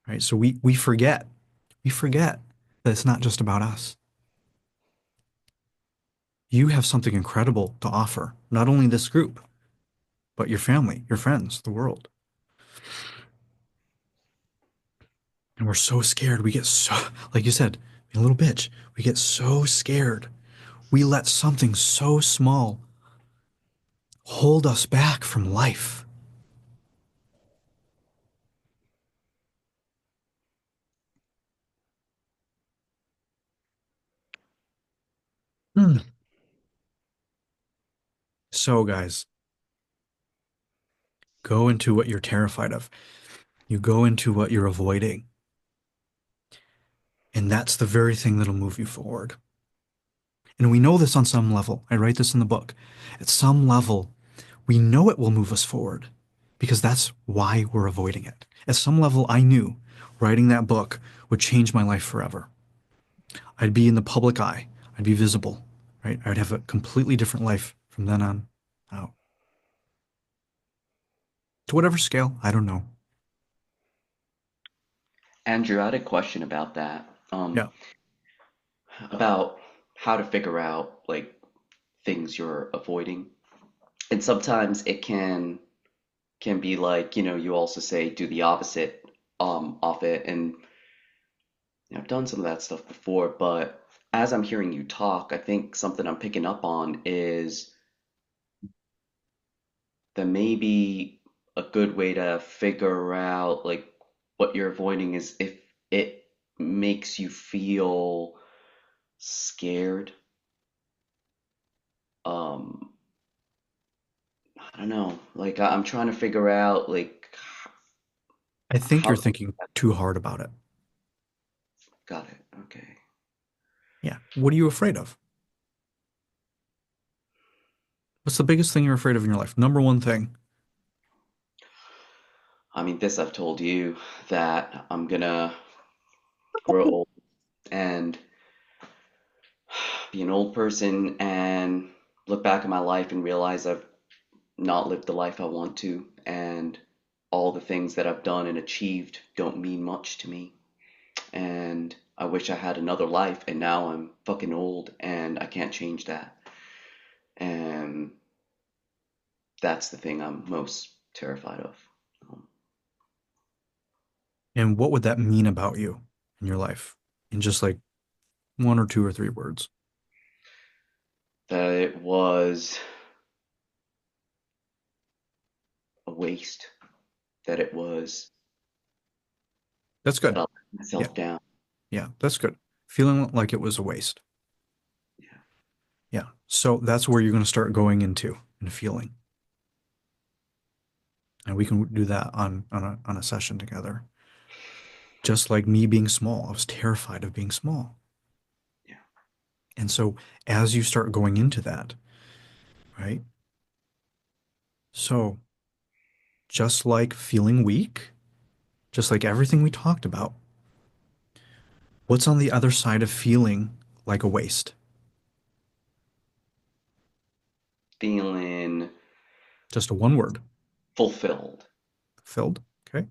Right? So we forget. We forget that it's not just about us. You have something incredible to offer, not only this group, but your family, your friends, the world. And we're so scared. We get so, like you said, a little bitch. We get so scared. We let something so small hold us back from life. Hmm. So, guys, go into what you're terrified of. You go into what you're avoiding. And that's the very thing that'll move you forward. And we know this on some level. I write this in the book. At some level, we know it will move us forward because that's why we're avoiding it. At some level, I knew writing that book would change my life forever. I'd be in the public eye. I'd be visible, right? I'd have a completely different life from then on out. To whatever scale, I don't know. Andrew, I had a question about that. Yeah. About how to figure out like things you're avoiding. And sometimes it can be like, you also say do the opposite of it. And I've done some of that stuff before, but as I'm hearing you talk, I think something I'm picking up on is that maybe a good way to figure out like what you're avoiding is if it makes you feel scared. Um, I don't know. Like I'm trying to figure out like I think how you're to. thinking too hard about it. Got it. Okay. Yeah. What are you afraid of? What's the biggest thing you're afraid of in your life? Number one thing. I mean, this I've told you that I'm gonna grow old and be an old person and look back at my life and realize I've not lived the life I want to, and all the things that I've done and achieved don't mean much to me. And I wish I had another life, and now I'm fucking old and I can't change that. And that's the thing I'm most terrified of. And what would that mean about you in your life? In just like one or two or three words. That it was a waste. That it was That's that good. I let Yeah. myself down. Yeah, that's good. Feeling like it was a waste. Yeah. Yeah. So that's where you're going to start going into and feeling. And we can do that on a session together. Just like me being small, I was terrified of being small. Yeah. And so as you start going into that, right? So just like feeling weak, just like everything we talked about, what's on the other side of feeling like a waste? Feeling Just a one word. fulfilled. Filled. Okay.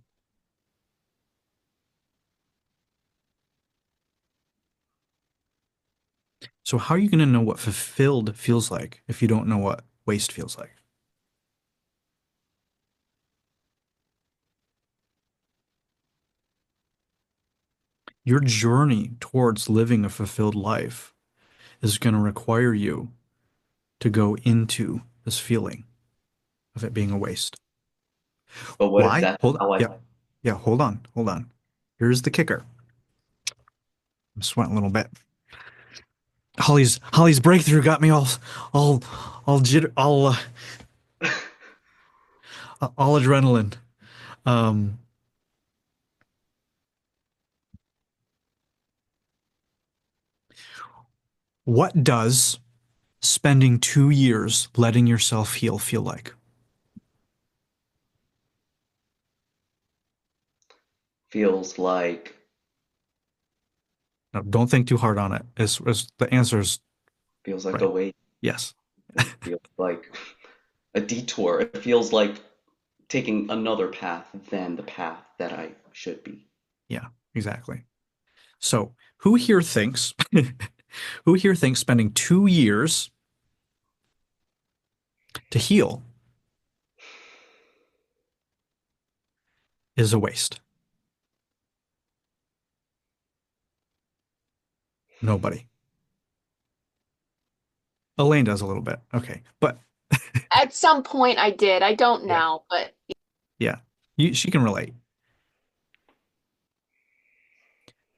So how are you going to know what fulfilled feels like if you don't know what waste feels like? Your journey towards living a fulfilled life is going to require you to go into this feeling of it being a waste. But what if Why? that's Hold on. how I Yeah. Yeah. Hold on. Hold on. Here's the kicker. I'm sweating a little bit. Holly's breakthrough got me all, all jitter, all adrenaline. Um, what does spending 2 years letting yourself heal feel like? feels like No, don't think too hard on it. As the answer is feels like a right. waste. Yes. It feels like a detour. It feels like taking another path than the path that I should be. Yeah, exactly. So who here thinks who here thinks spending 2 years to heal is a waste? Nobody. Elaine does a little bit. Okay. But At some point I did. I don't yeah, now, but yeah. She can relate.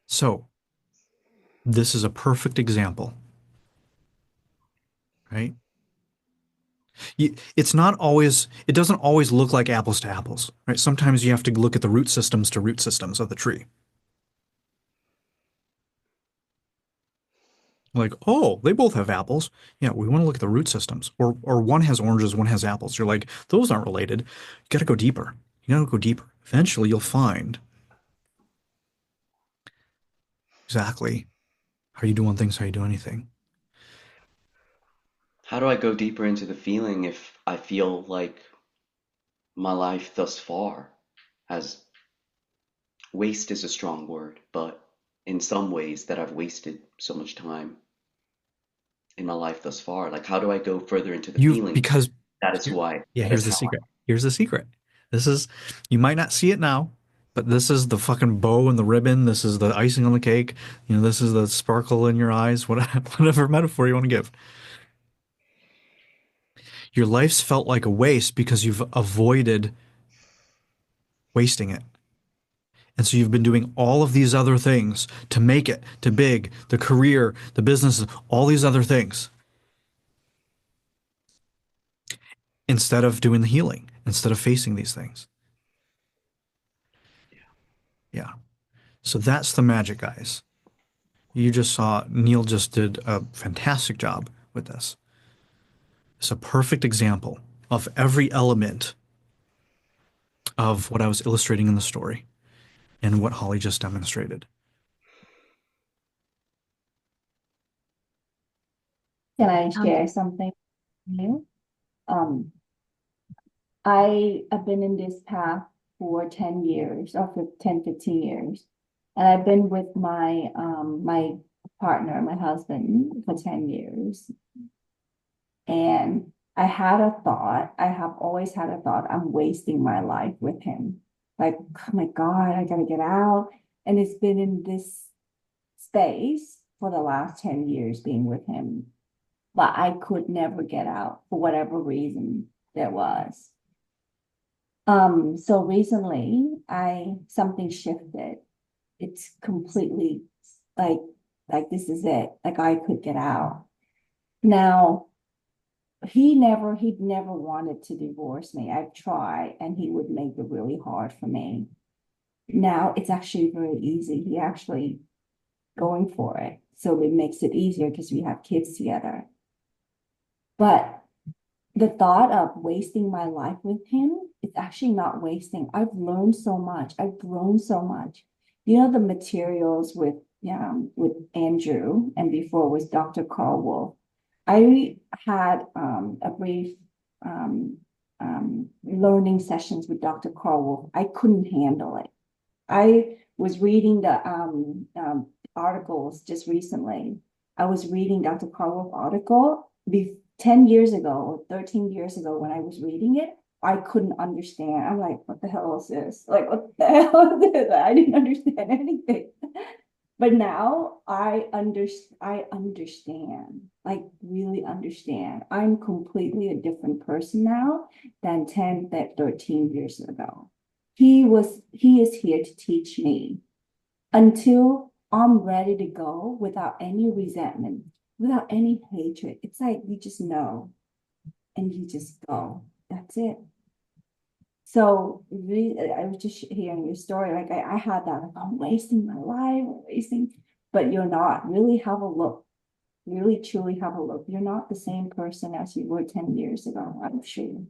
So this is a perfect example, right? It's not always, it doesn't always look like apples to apples, right? Sometimes you have to look at the root systems to root systems of the tree. Like, oh, they both have apples. Yeah, we want to look at the root systems. Or one has oranges, one has apples. You're like, those aren't related. You got to go deeper. You got to go deeper. Eventually, you'll find exactly how you do one thing, how you do anything. How do I go deeper into the feeling if I feel like my life thus far has waste is a strong word, but in some ways that I've wasted so much time in my life thus far. Like, how do I go further into the You've feeling? because That is who I, yeah, that here's is the how secret. Here's the secret. This is you might not see it now, but this is the fucking bow and the ribbon. This is the icing on the cake. You know, this is the sparkle in your eyes. Whatever metaphor you want to give. Your life's felt like a waste because you've avoided wasting it. And so you've been doing all of these other things to make it, to big, the career, the business, all these other things, instead of doing the healing, instead of facing these things. Yeah. So that's the magic, guys. You just saw Neil just did a fantastic job with this. It's a perfect example of every element of what I was illustrating in the story and what Holly just demonstrated. Can I share something new? I have been in this path for 10 years or for 10, 15 years. And I've been with my partner, my husband, for 10 years. And I had a thought, I have always had a thought, I'm wasting my life with him. Like, oh my God, I gotta get out. And it's been in this space for the last 10 years being with him. But I could never get out for whatever reason there was. So recently something shifted. It's completely like this is it. Like I could get out. Now he'd never wanted to divorce me. I've tried and he would make it really hard for me. Now it's actually very easy. He actually going for it. So it makes it easier because we have kids together. But the thought of wasting my life with him, it's actually not wasting. I've learned so much. I've grown so much. You know, the materials with Andrew and before was Dr. Carl Wolf. I had a brief learning sessions with Dr. Carl Wolf. I couldn't handle it. I was reading the articles just recently. I was reading Dr. Carl Wolf article 10 years ago or 13 years ago when I was reading it. I couldn't understand. I'm like, what the hell is this? Like, what the hell is this? I didn't understand anything. But now I understand, like really understand. I'm completely a different person now than 10, that 13 years ago. He is here to teach me until I'm ready to go without any resentment, without any hatred. It's like you just know and you just go. That's it. So really, I was just hearing your story. Like I had that, like, I'm wasting my life, but you're not. Really have a look. Really, truly have a look. You're not the same person as you were 10 years ago, I'm sure.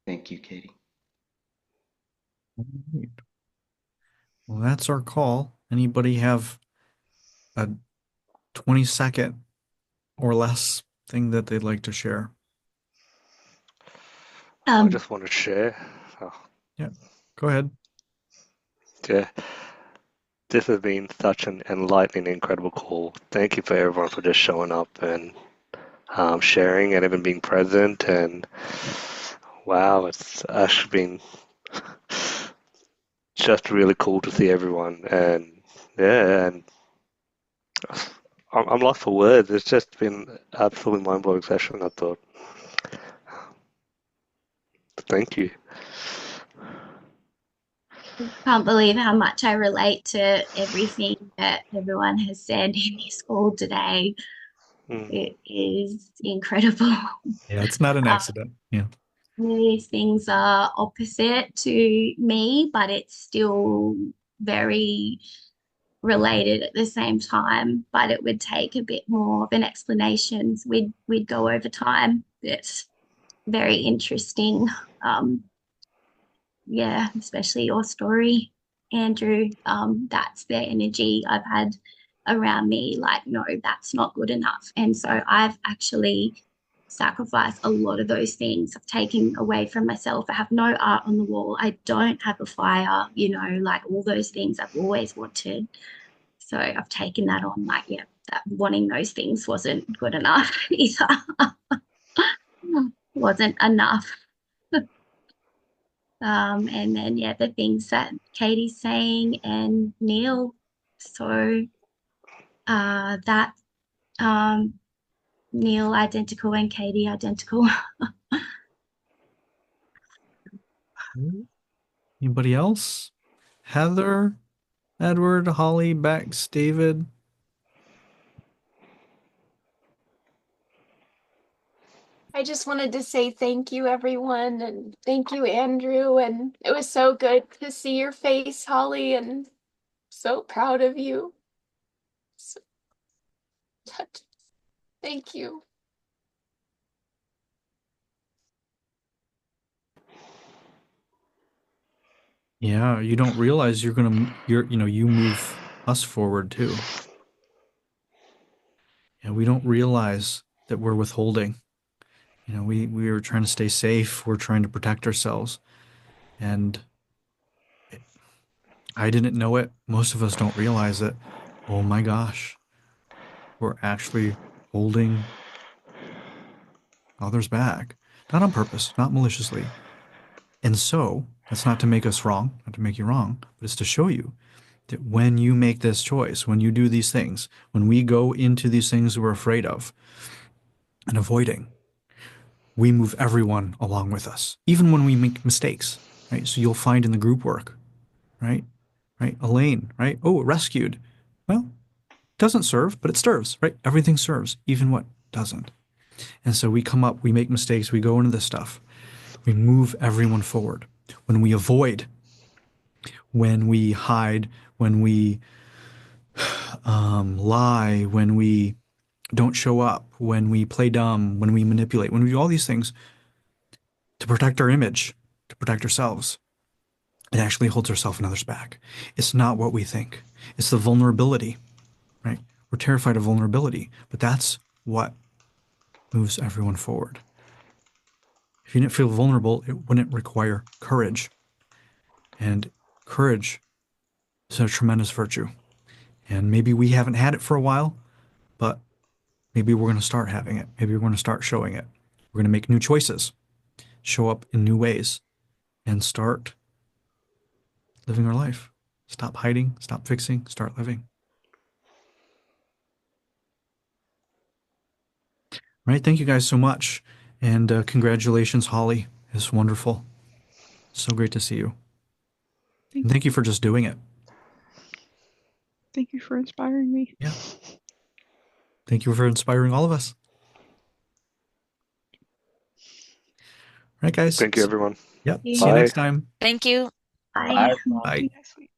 Thank you, Katie. Well, that's our call. Anybody have a 20-second or less thing that they'd like to share? I just want to share. Oh, Yeah, go ahead. yeah, this has been such an enlightening, incredible call. Thank you for everyone for just showing up and sharing and even being present. And wow, it's actually been just really cool to see everyone. And yeah, and I'm lost for words. It's just been absolutely mind-blowing session, I thought. Thank you. Can't believe how much I relate to everything that everyone has said in this call today. Mm. It is incredible. Yeah, it's not an accident. Yeah. These things are opposite to me, but it's still very related at the same time. But it would take a bit more of an explanation. We'd go over time. It's very interesting. Yeah, especially your story, Andrew. That's the energy I've had around me. Like, no, that's not good enough. And so I've actually sacrificed a lot of those things. I've taken away from myself. I have no art on the wall. I don't have a fire, like all those things I've always wanted. So I've taken that on, like, yeah, that wanting those things wasn't good enough either. Wasn't enough. And then, yeah, the things that Katie's saying and Neil. So that Neil identical and Katie identical. Anybody else? Heather, Edward, Holly, Bex, David. I just wanted to say thank you, everyone, and thank you, Andrew. And it was so good to see your face, Holly, and so proud of you. So touched. Thank you. Yeah, you don't realize you move us forward too. And we don't realize that we're withholding. We are trying to stay safe. We're trying to protect ourselves. And I didn't know it. Most of us don't realize it. Oh my gosh, we're actually holding others back. Not on purpose, not maliciously. And so, that's not to make us wrong, not to make you wrong, but it's to show you that when you make this choice, when you do these things, when we go into these things we're afraid of and avoiding, we move everyone along with us, even when we make mistakes, right? So you'll find in the group work, right? Right? Elaine, right? Oh, rescued. Well, doesn't serve, but it serves, right? Everything serves, even what doesn't. And so we come up, we make mistakes, we go into this stuff, we move everyone forward. When we avoid, when we hide, when we lie, when we don't show up, when we play dumb, when we manipulate, when we do all these things to protect our image, to protect ourselves, it actually holds ourselves and others back. It's not what we think. It's the vulnerability, right? We're terrified of vulnerability, but that's what moves everyone forward. If you didn't feel vulnerable, it wouldn't require courage. And courage is a tremendous virtue. And maybe we haven't had it for a while, but maybe we're going to start having it. Maybe we're going to start showing it. We're going to make new choices, show up in new ways, and start living our life. Stop hiding, stop fixing, start living. All right. Thank you guys so much. And congratulations, Holly. It's wonderful. So great to see you. And thank you for just doing it. Thank you for inspiring me. Yeah. Thank you for inspiring all of us. All right, guys. Thank you, everyone. Yep. Thank See you Bye. next time. Thank you. Bye. Bye. Bye. Next week.